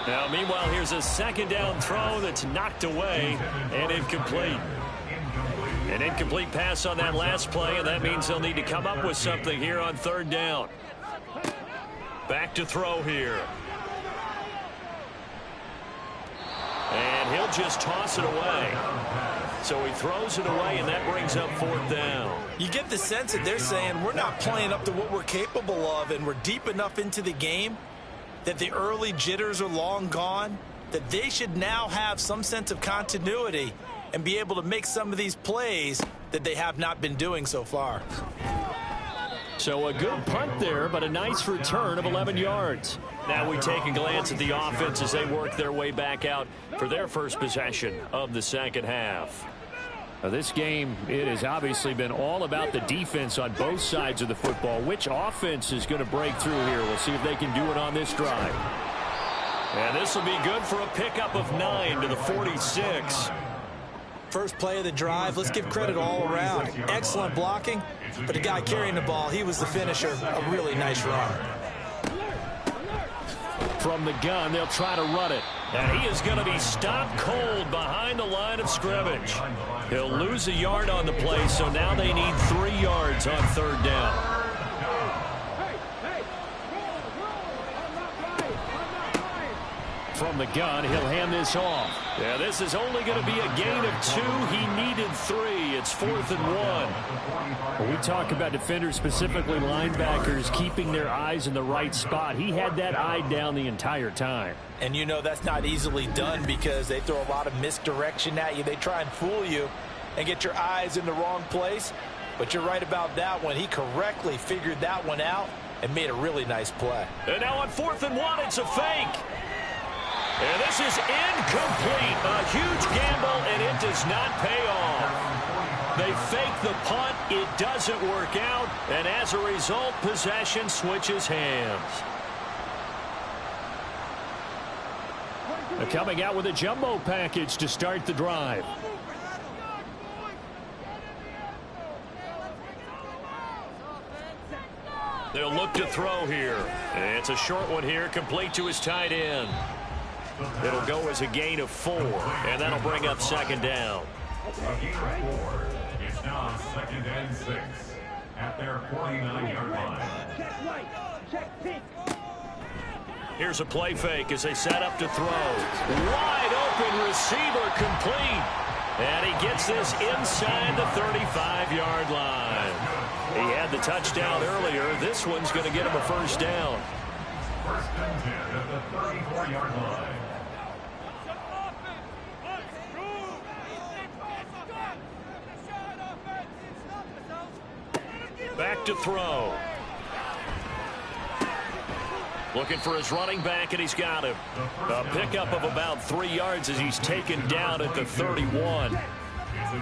Now, meanwhile, here's a second down throw that's knocked away and incomplete. An incomplete pass on that last play, and that means they'll need to come up with something here on third down. Back to throw here. And he'll just toss it away. So he throws it away, and that brings up fourth down. You get the sense that they're saying we're not playing up to what we're capable of, and we're deep enough into the game that the early jitters are long gone, that they should now have some sense of continuity and be able to make some of these plays that they have not been doing so far. So a good punt there, but a nice return of 11 yards. Now we take a glance at the offense as they work their way back out for their first possession of the second half. Now this game, it has obviously been all about the defense on both sides of the football. Which offense is going to break through here? We'll see if they can do it on this drive. And this will be good for a pickup of 9 to the 46. First play of the drive, let's give credit all around. Excellent blocking, but the guy carrying the ball, he was the finisher. A really nice run. From the gun, they'll try to run it. And he is going to be stopped cold behind the line of scrimmage. He'll lose a yard on the play, so now they need 3 yards on third down. From the gun, he'll hand this off. Yeah, this is only going to be a gain of 2. He needed 3. It's 4th and 1. When we talk about defenders, specifically linebackers, keeping their eyes in the right spot, he had that eye down the entire time. And you know that's not easily done because they throw a lot of misdirection at you. They try and fool you and get your eyes in the wrong place. But you're right about that one. He correctly figured that one out and made a really nice play. And now on 4th and 1, it's a fake. And this is incomplete. A huge gamble, and it does not pay off. They fake the punt. It doesn't work out. And as a result, possession switches hands. Coming out with a jumbo package to start the drive. They'll look to throw here. It's a short one here, complete to his tight end. It'll go as a gain of 4, and that'll bring up second down. A gain of 4. It's now 2nd and 6 at their 49-yard line. Here's a play fake as they set up to throw. Wide open receiver complete. And he gets this inside the 35-yard line. He had the touchdown earlier. This one's going to get him a first down. 1st and 10 at the 34-yard line. Back to throw. Looking for his running back, and he's got him. A pickup of about 3 yards as he's taken down at the 31.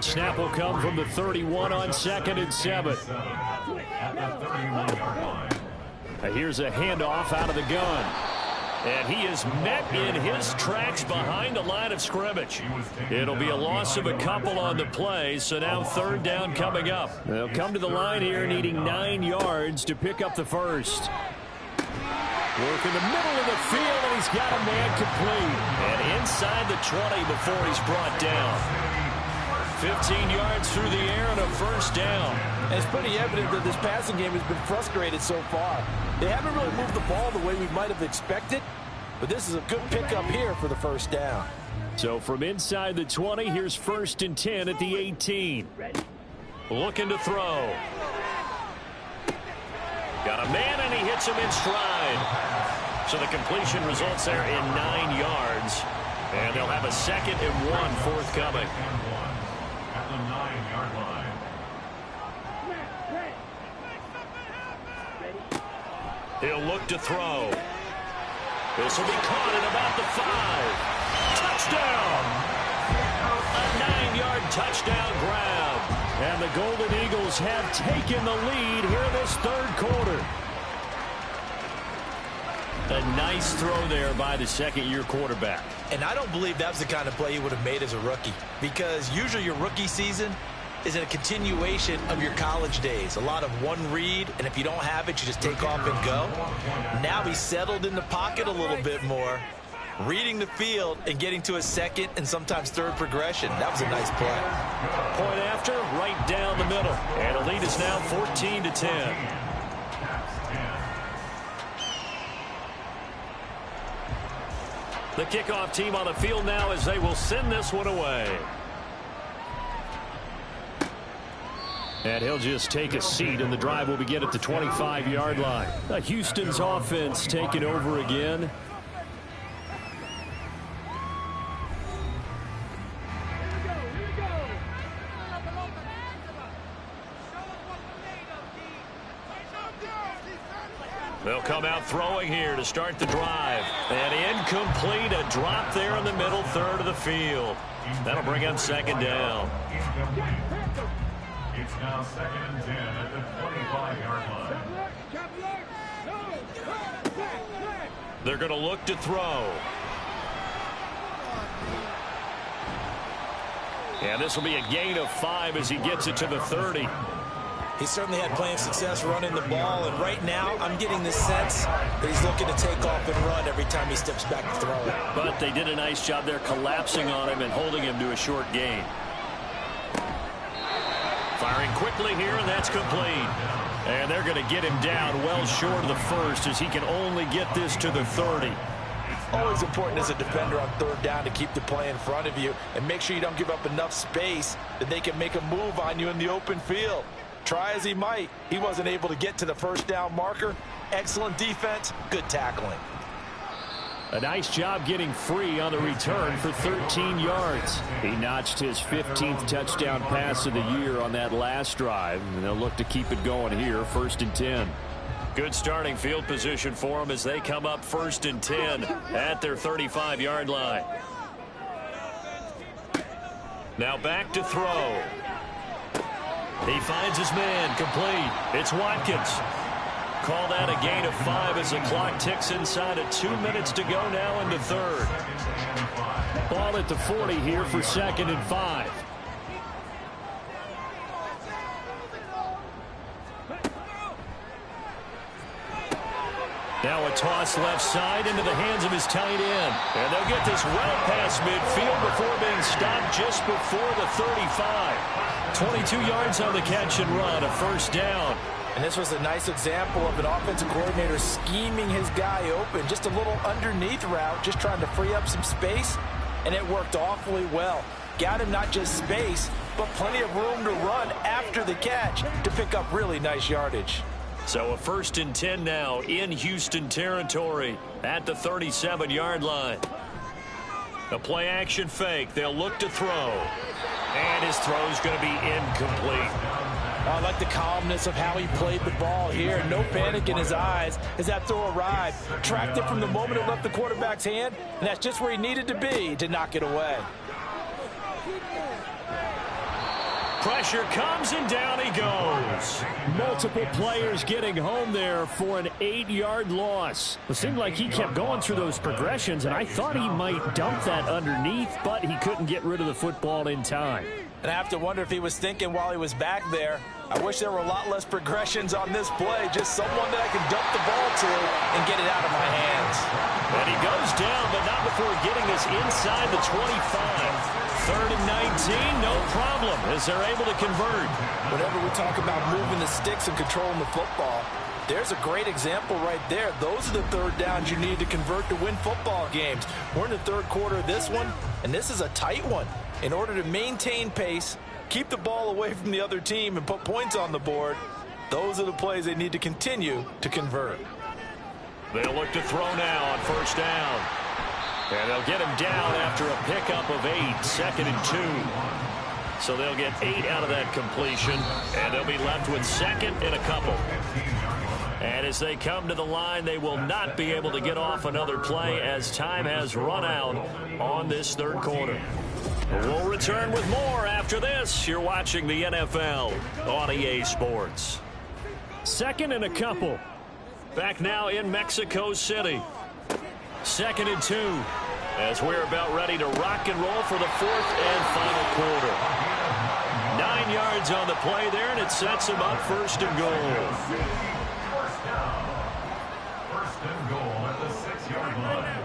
Snap will come from the 31 on 2nd and 7. At the 31-yard line. Here's a handoff out of the gun. And he is met in his tracks behind the line of scrimmage. It'll be a loss of a couple on the play, so now 3rd down coming up. They'll come to the line here needing 9 yards to pick up the first. Work in the middle of the field, and he's got a man complete. And inside the 20 before he's brought down. 15 yards through the air and a first down. And it's pretty evident that this passing game has been frustrated so far. They haven't really moved the ball the way we might have expected, but this is a good pickup here for the first down. So from inside the 20, here's 1st and 10 at the 18. Looking to throw. Got a man, and he hits him in stride. So the completion results there in 9 yards. And they'll have a 2nd and 1 forthcoming. At the 9-yard line. He'll look to throw. This will be caught at about the 5. Touchdown! A 9-yard touchdown grab. And the Golden Eagles have taken the lead here in this 3rd quarter. A nice throw there by the 2nd-year quarterback. And I don't believe that's the kind of play he would have made as a rookie, because usually your rookie season is a continuation of your college days. A lot of one read, and if you don't have it, you just take off and go. Now he's settled in the pocket a little bit more, reading the field and getting to his 2nd and sometimes 3rd progression. That was a nice play. Point after, right down the middle. And the lead is now 14-10. The kickoff team on the field now as they will send this one away. And he'll just take a seat, and the drive will begin at the 25-yard line. Houston's offense taking over again. They'll come out throwing here to start the drive. And incomplete, a drop there in the middle 3rd of the field. That'll bring up 2nd down. It's now 2nd and 10 at the 25-yard line. They're going to look to throw. And this will be a gain of 5 as he gets it to the 30. He certainly had plenty of success running the ball, and right now I'm getting the sense that he's looking to take off and run every time he steps back to throw it. But they did a nice job there collapsing on him and holding him to a short gain. Firing quickly here, and that's complete. And they're going to get him down well short of the 1st as he can only get this to the 30. Always important as a defender on 3rd down to keep the play in front of you and make sure you don't give up enough space that they can make a move on you in the open field. Try as he might, he wasn't able to get to the 1st down marker. Excellent defense, good tackling. A nice job getting free on the return for 13 yards. He notched his 15th touchdown pass of the year on that last drive, and they'll look to keep it going here, 1st and 10. Good starting field position for them as they come up 1st and 10 at their 35-yard line. Now back to throw. He finds his man complete. It's Watkins. call that a gain of 5 as the clock ticks inside of 2 minutes to go now in the third. Ball at the 40 here for 2nd and 5. Now a toss left side into the hands of his tight end. And they'll get this well past midfield before being stopped just before the 35. 22 yards on the catch and run, a first down. And this was a nice example of an offensive coordinator scheming his guy open. Just a little underneath route, just trying to free up some space. And it worked awfully well. Got him not just space, but plenty of room to run after the catch to pick up really nice yardage. So a 1st and 10 now in Houston territory at the 37-yard line. A play-action fake. They'll look to throw. And his throw's going to be incomplete. I like the calmness of how he played the ball here. No panic in his eyes as that throw arrived. Tracked it from the moment it left the quarterback's hand, and that's just where he needed to be to knock it away. Pressure comes, and down he goes. Multiple players getting home there for an 8-yard loss. It seemed like he kept going through those progressions, and I thought he might dump that underneath, but he couldn't get rid of the football in time. And I have to wonder if he was thinking while he was back there, I wish there were a lot less progressions on this play. Just someone that I can dump the ball to and get it out of my hands. And he goes down, but not before getting us inside the 25. 3rd and 19, no problem, as they're able to convert. Whenever we talk about moving the sticks and controlling the football, there's a great example right there. Those are the 3rd downs you need to convert to win football games. We're in the 3rd quarter of this one, and this is a tight one. In order to maintain pace, keep the ball away from the other team, and put points on the board, those are the plays they need to continue to convert. They'll look to throw now on 1st down. And they'll get him down after a pickup of 8, 2nd and 2. So they'll get 8 out of that completion, and they'll be left with 2nd and a couple. And as they come to the line, they will not be able to get off another play as time has run out on this 3rd quarter. We'll return with more after this. You're watching the NFL on EA Sports. 2nd and a couple. Back now in Mexico City. 2nd and 2 as we're about ready to rock and roll for the 4th and final quarter. 9 yards on the play there, and it sets him up 1st and goal. First and goal at the 6-yard line.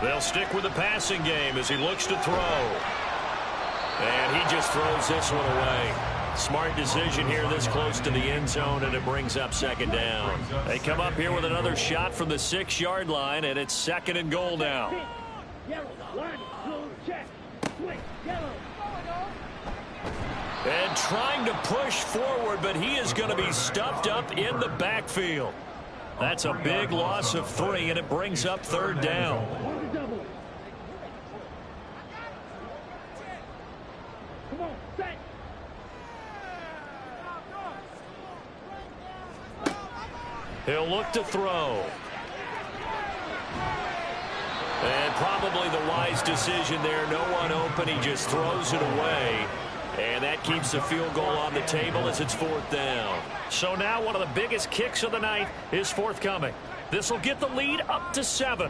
They'll stick with the passing game as he looks to throw. And he just throws this one away. Smart decision here this close to the end zone, and it brings up 2nd down. They come up here with another shot from the 6-yard line, and it's 2nd and goal now. And trying to push forward, but he is going to be stuffed up in the backfield. That's a big loss of 3, and it brings up 3rd down. He'll look to throw. And probably the wise decision there. No one open. He just throws it away. And that keeps the field goal on the table as it's 4th down. So now one of the biggest kicks of the night is forthcoming. This will get the lead up to 7.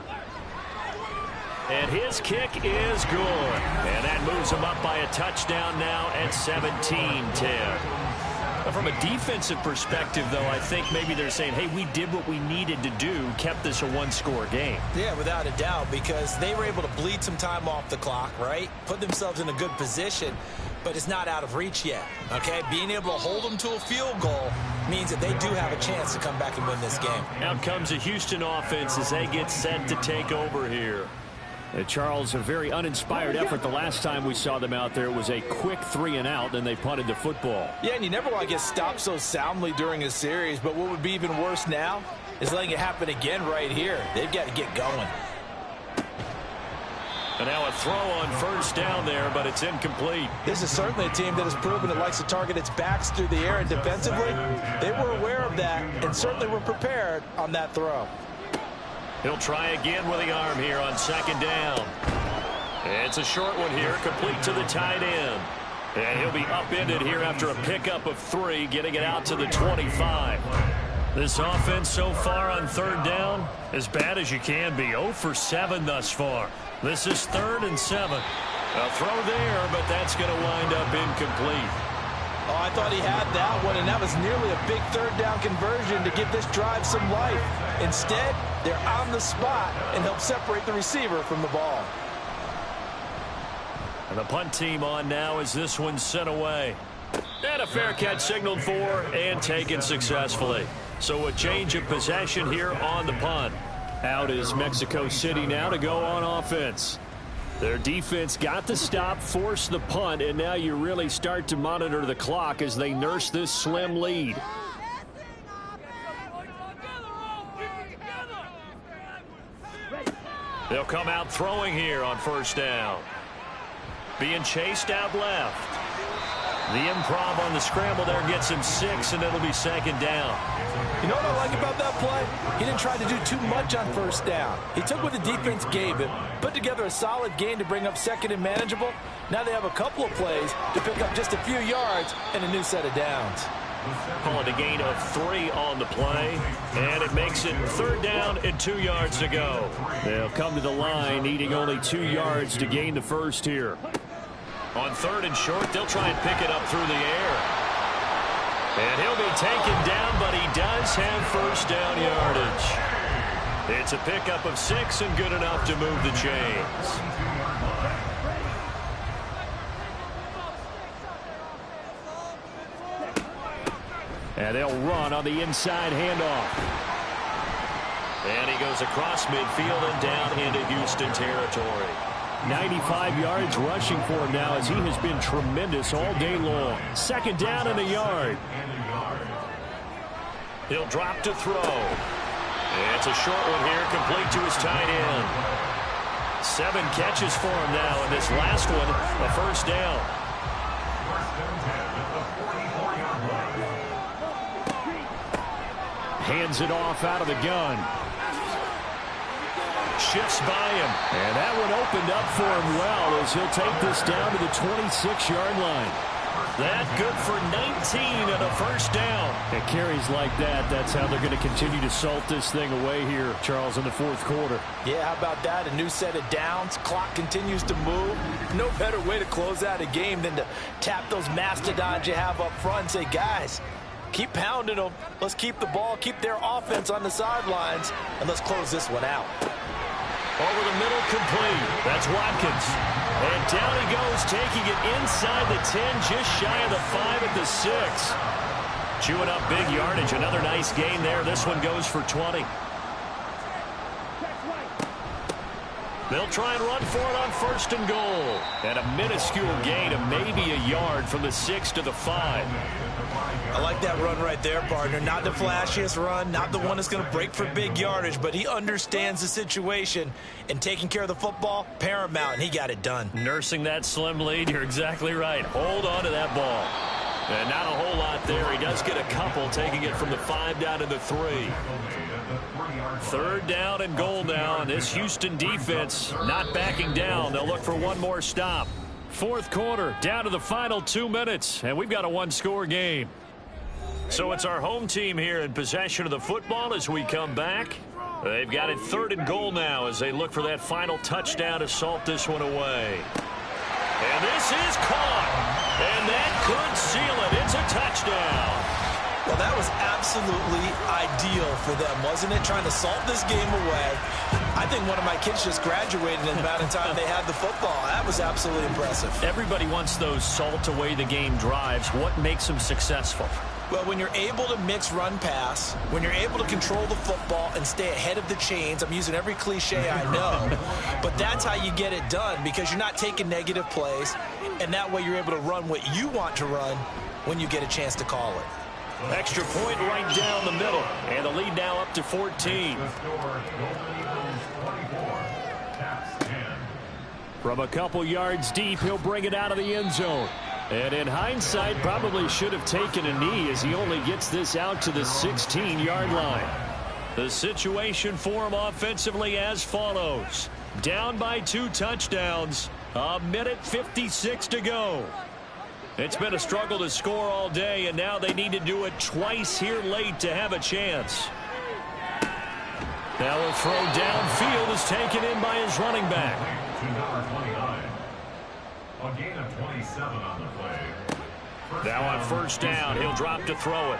And his kick is good. And that moves him up by a touchdown now at 17-10. From a defensive perspective, though, I think maybe they're saying, hey, we did what we needed to do, kept this a 1-score game. Yeah, without a doubt, because they were able to bleed some time off the clock, right? Put themselves in a good position, but it's not out of reach yet, okay? Being able to hold them to a field goal means that they do have a chance to come back and win this game. Out comes the Houston offense as they get set to take over here. Charles, a very uninspired effort. The last time we saw them out there, it was a quick 3 and out, and they punted the football. Yeah, and you never want to get stopped so soundly during a series, but what would be even worse now is letting it happen again right here. They've got to get going. And now a throw on 1st down there, but it's incomplete. This is certainly a team that has proven it likes to target its backs through the air, and defensively, they were aware of that and certainly were prepared on that throw. He'll try again with the arm here on 2nd down. It's a short one here, complete to the tight end. And he'll be upended here after a pickup of 3, getting it out to the 25. This offense so far on third down, as bad as you can be. 0 for 7 thus far. This is 3rd and 7. A throw there, but that's going to wind up incomplete. Oh, I thought he had that one, and that was nearly a big third down conversion to give this drive some life. Instead, they're on the spot and help separate the receiver from the ball. And the punt team on now as this one's sent away. And a fair catch signaled for and taken successfully. So a change of possession here on the punt. Out is Mexico City now to go on offense. Their defense got the stop, forced the punt, and now you really start to monitor the clock as they nurse this slim lead. They'll come out throwing here on first down. Being chased out left. The improv on the scramble there gets him 6, and it'll be 2nd down. You know what I like about that play? He didn't try to do too much on first down. He took what the defense gave him, put together a solid gain to bring up 2nd and manageable. Now they have a couple of plays to pick up just a few yards and a new set of downs. Calling a gain of 3 on the play, and it makes it 3rd down and 2 yards to go. They'll come to the line needing only 2 yards to gain the first here. On 3rd and short, they'll try and pick it up through the air. And he'll be taken down, but he does have first down yardage. It's a pickup of 6 and good enough to move the chains. And they'll run on the inside handoff. And he goes across midfield and down into Houston territory. 95 yards rushing for him now as he has been tremendous all day long. 2nd down and a yard. He'll drop to throw. It's a short one here, complete to his tight end. 7 catches for him now, and this last one, a first down. Hands it off out of the gun. Shifts by him. And that one opened up for him well as he'll take this down to the 26-yard line. That good for 19 and a first down. It carries like that. That's how they're going to continue to salt this thing away here, Charles, in the 4th quarter. Yeah, how about that? A new set of downs. Clock continues to move. No better way to close out a game than to tap those mastodons you have up front and say, guys, keep pounding them. Let's keep the ball, keep their offense on the sidelines, and let's close this one out. Over the middle, complete. That's Watkins. And down he goes, taking it inside the 10, just shy of the 5 at the 6. Chewing up big yardage. Another nice gain there. This one goes for 20. They'll try and run for it on 1st and goal. And a minuscule gain of maybe a yard from the 6 to the 5. I like that run right there, partner. Not the flashiest run, not the one that's going to break for big yardage, but he understands the situation, and taking care of the football, paramount, and he got it done. Nursing that slim lead, you're exactly right. Hold on to that ball. And not a whole lot there. He does get a couple, taking it from the 5 down to the 3. 3rd down and goal now, and this Houston defense not backing down. They'll look for one more stop. 4th quarter, down to the final 2 minutes, and we've got a one-score game. So it's our home team here in possession of the football as we come back. They've got it 3rd and goal now as they look for that final touchdown to salt this one away. And this is caught, and that could seal it. It's a touchdown. Well, that was absolutely ideal for them, wasn't it? Trying to salt this game away. I think one of my kids just graduated in the amount of time they had the football. That was absolutely impressive. Everybody wants those salt away the game drives. What makes them successful? Well, when you're able to mix run-pass, when you're able to control the football and stay ahead of the chains, I'm using every cliche I know, but that's how you get it done because you're not taking negative plays, and that way you're able to run what you want to run when you get a chance to call it. Extra point right down the middle, and the lead now up to 14. From a couple yards deep, he'll bring it out of the end zone. And in hindsight, probably should have taken a knee as he only gets this out to the 16-yard line. The situation for him offensively as follows. Down by 2 touchdowns. 1:56 to go. It's been a struggle to score all day, and now they need to do it twice here late to have a chance. Now a throw downfield is taken in by his running back. To number 29. A gain of 27 on the play. Now on first down, he'll drop to throw it.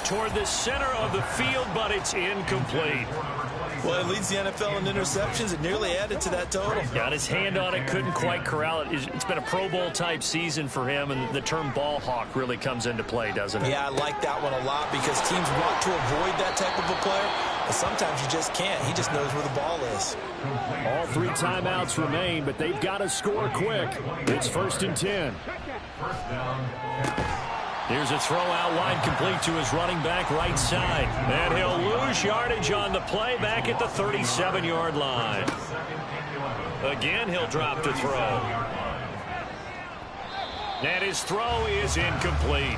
Toward the center of the field, but it's incomplete. Well, it leads the NFL in interceptions. It nearly added to that total. Got his hand on it, couldn't quite corral it. It's been a Pro Bowl type season for him, and the term ball hawk really comes into play, doesn't it? Yeah, I like that one a lot because teams want to avoid that type of a player, but sometimes you just can't. He just knows where the ball is. All 3 timeouts remain, but they've got to score quick. It's 1st and 10. First down. Here's a throw out wide, complete to his running back right side. And he'll lose yardage on the play back at the 37-yard line. Again, he'll drop to throw. And his throw is incomplete.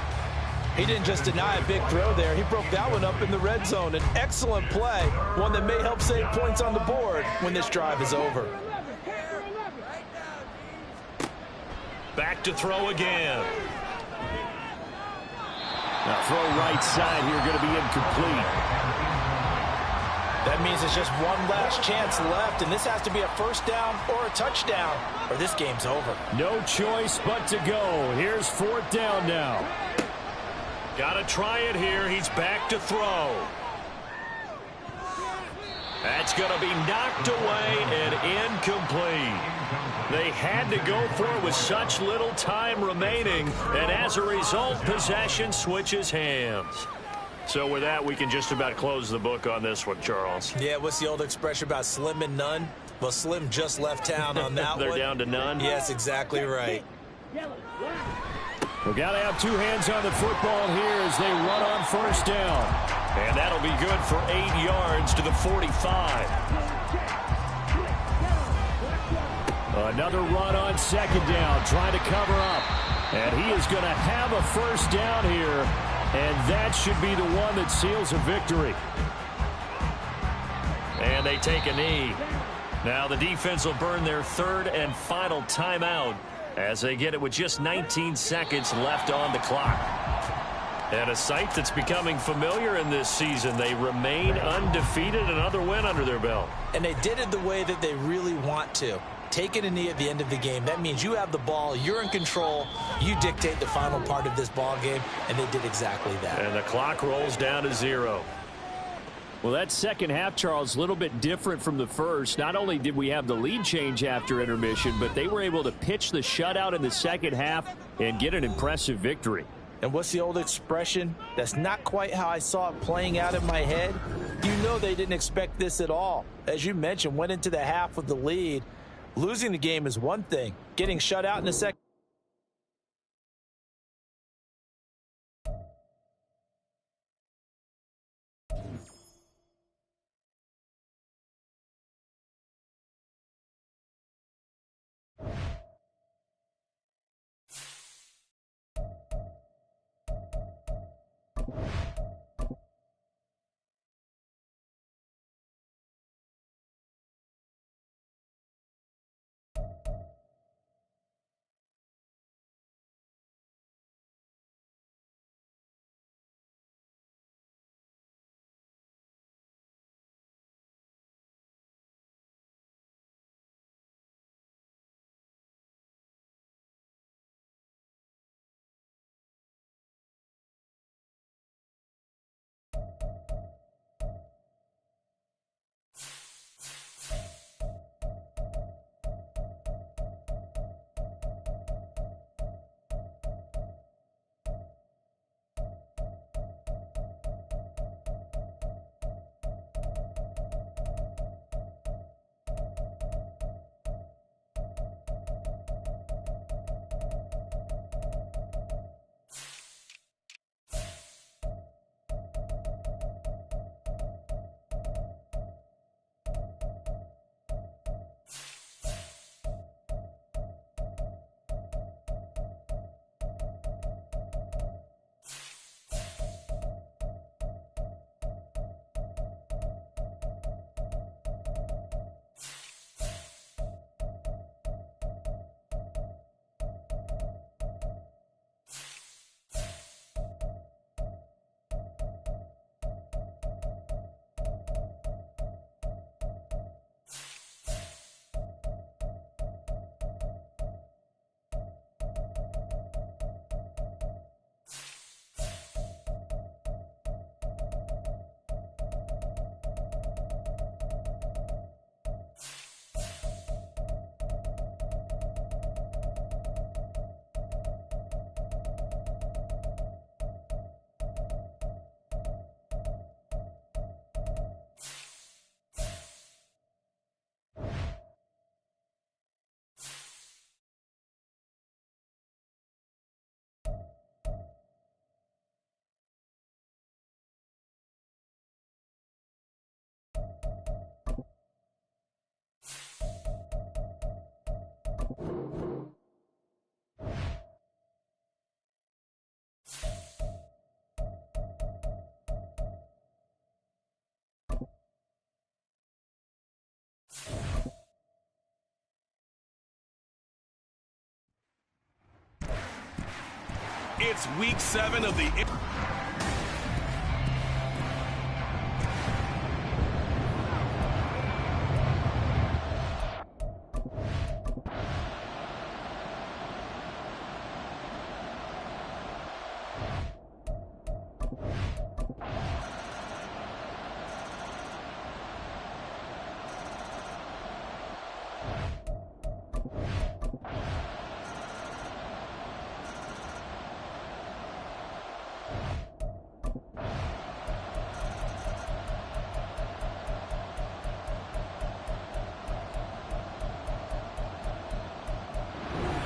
He didn't just deny a big throw there. He broke that one up in the red zone. An excellent play, one that may help save points on the board when this drive is over. Back to throw again. Now throw right side here, going to be incomplete. That means it's just one last chance left, and this has to be a first down or a touchdown, or this game's over. No choice but to go. Here's 4th down now. Got to try it here. He's back to throw. That's going to be knocked away and incomplete. They had to go for it with such little time remaining, and as a result, possession switches hands. So with that, we can just about close the book on this one, Charles. Yeah, what's the old expression about slim and none? Well, Slim just left town on that They're one. down to none? Yes, exactly right. We've got to have 2 hands on the football here as they run on first down. And that'll be good for 8 yards to the 45. Another run on 2nd down, trying to cover up. And he is going to have a first down here, and that should be the one that seals a victory. And they take a knee. Now the defense will burn their 3rd and final timeout as they get it with just 19 seconds left on the clock. And a sight that's becoming familiar in this season. They remain undefeated, another win under their belt. And they did it the way that they really want to. Taking a knee at the end of the game, that means you have the ball, you're in control, you dictate the final part of this ball game, and they did exactly that. And the clock rolls down to 0. Well, that second half, Charles, a little bit different from the first. Not only did we have the lead change after intermission, but they were able to pitch the shutout in the second half and get an impressive victory. And what's the old expression? That's not quite how I saw it playing out in my head. You know they didn't expect this at all. As you mentioned, went into the half with the lead. Losing the game is one thing. Getting shut out in the second It's week 7 of the...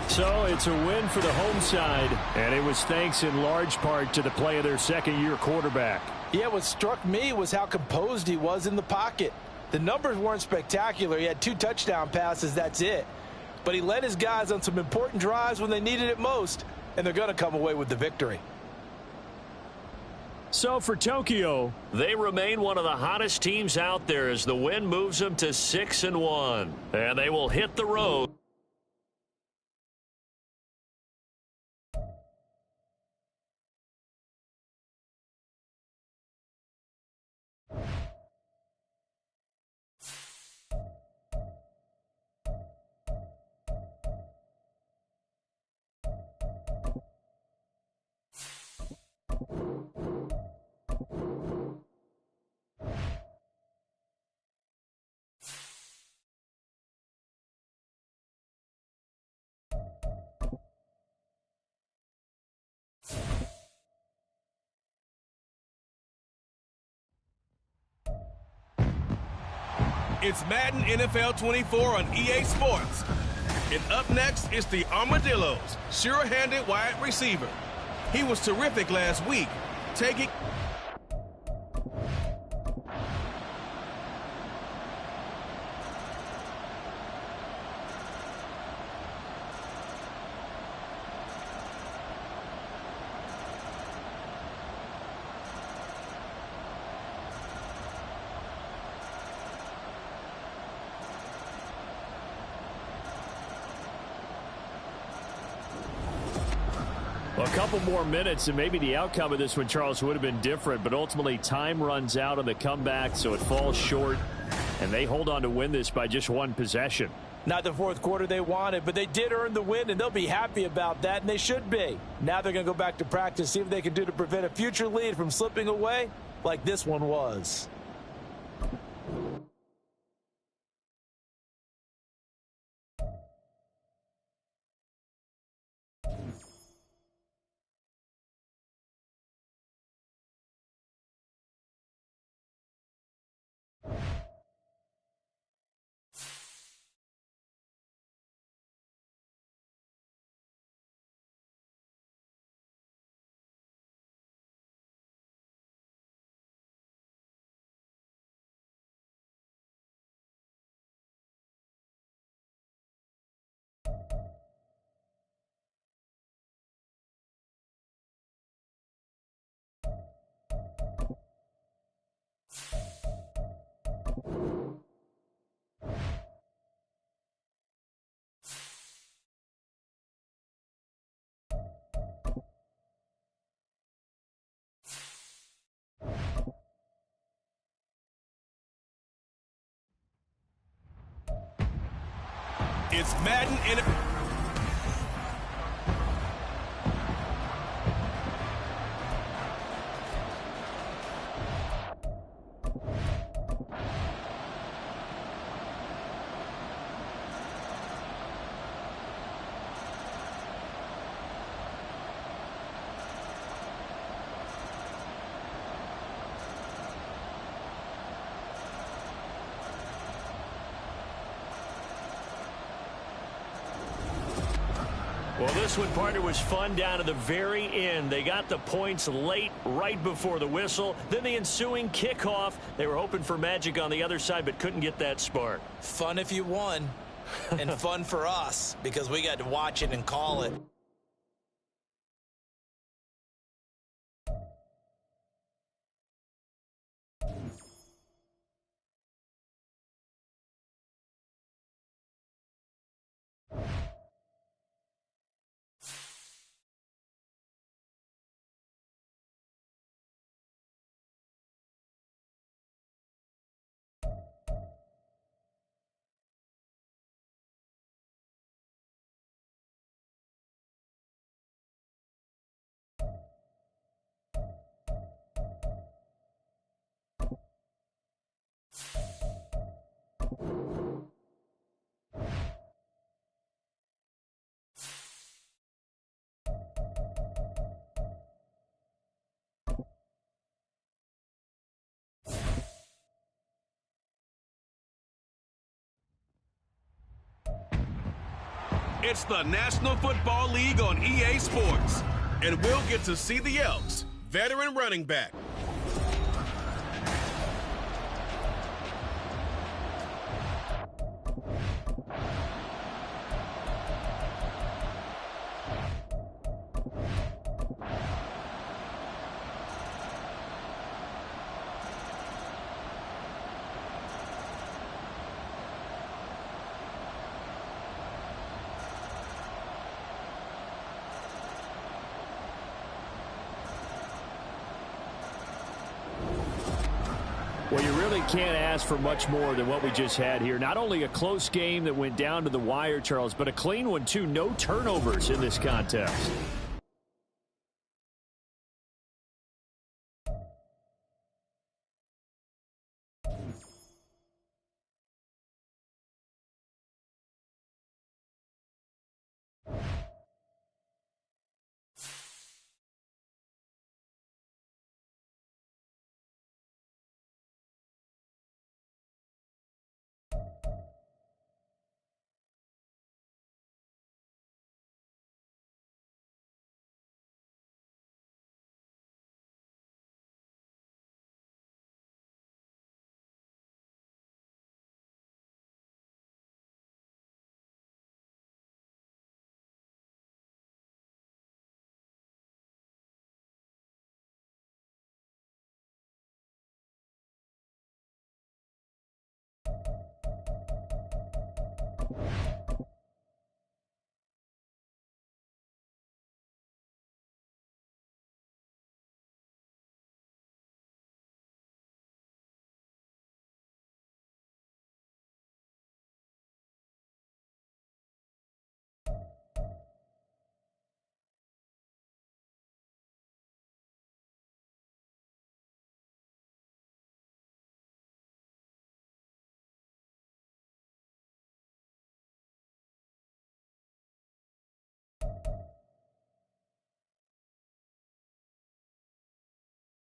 So it's a win for the home side, and it was thanks in large part to the play of their second-year quarterback. Yeah, what struck me was how composed he was in the pocket. The numbers weren't spectacular. He had 2 touchdown passes, that's it. But he led his guys on some important drives when they needed it most, and they're going to come away with the victory. So for Tokyo, they remain one of the hottest teams out there as the win moves them to 6-1. And they will hit the road. It's Madden NFL 24 on EA Sports. And up next is the Armadillos, sure-handed wide receiver. He was terrific last week, taking... a couple more minutes, and maybe the outcome of this one, Charles, would have been different, but ultimately time runs out on the comeback, so it falls short, and they hold on to win this by just 1 possession. Not the fourth quarter they wanted, but they did earn the win, and they'll be happy about that, and they should be. Now they're going to go back to practice, see what they can do to prevent a future lead from slipping away like this one was. It's Madden NFL... Well, this one, partner, was fun down to the very end. They got the points late, right before the whistle. Then the ensuing kickoff. They were hoping for magic on the other side, but couldn't get that spark. Fun if you won, and fun for us because we got to watch it and call it. It's the National Football League on EA Sports. And we'll get to see the Elks, veteran running back. Well, you really can't ask for much more than what we just had here. Not only a close game that went down to the wire, Charles, but a clean one, too. No turnovers in this contest.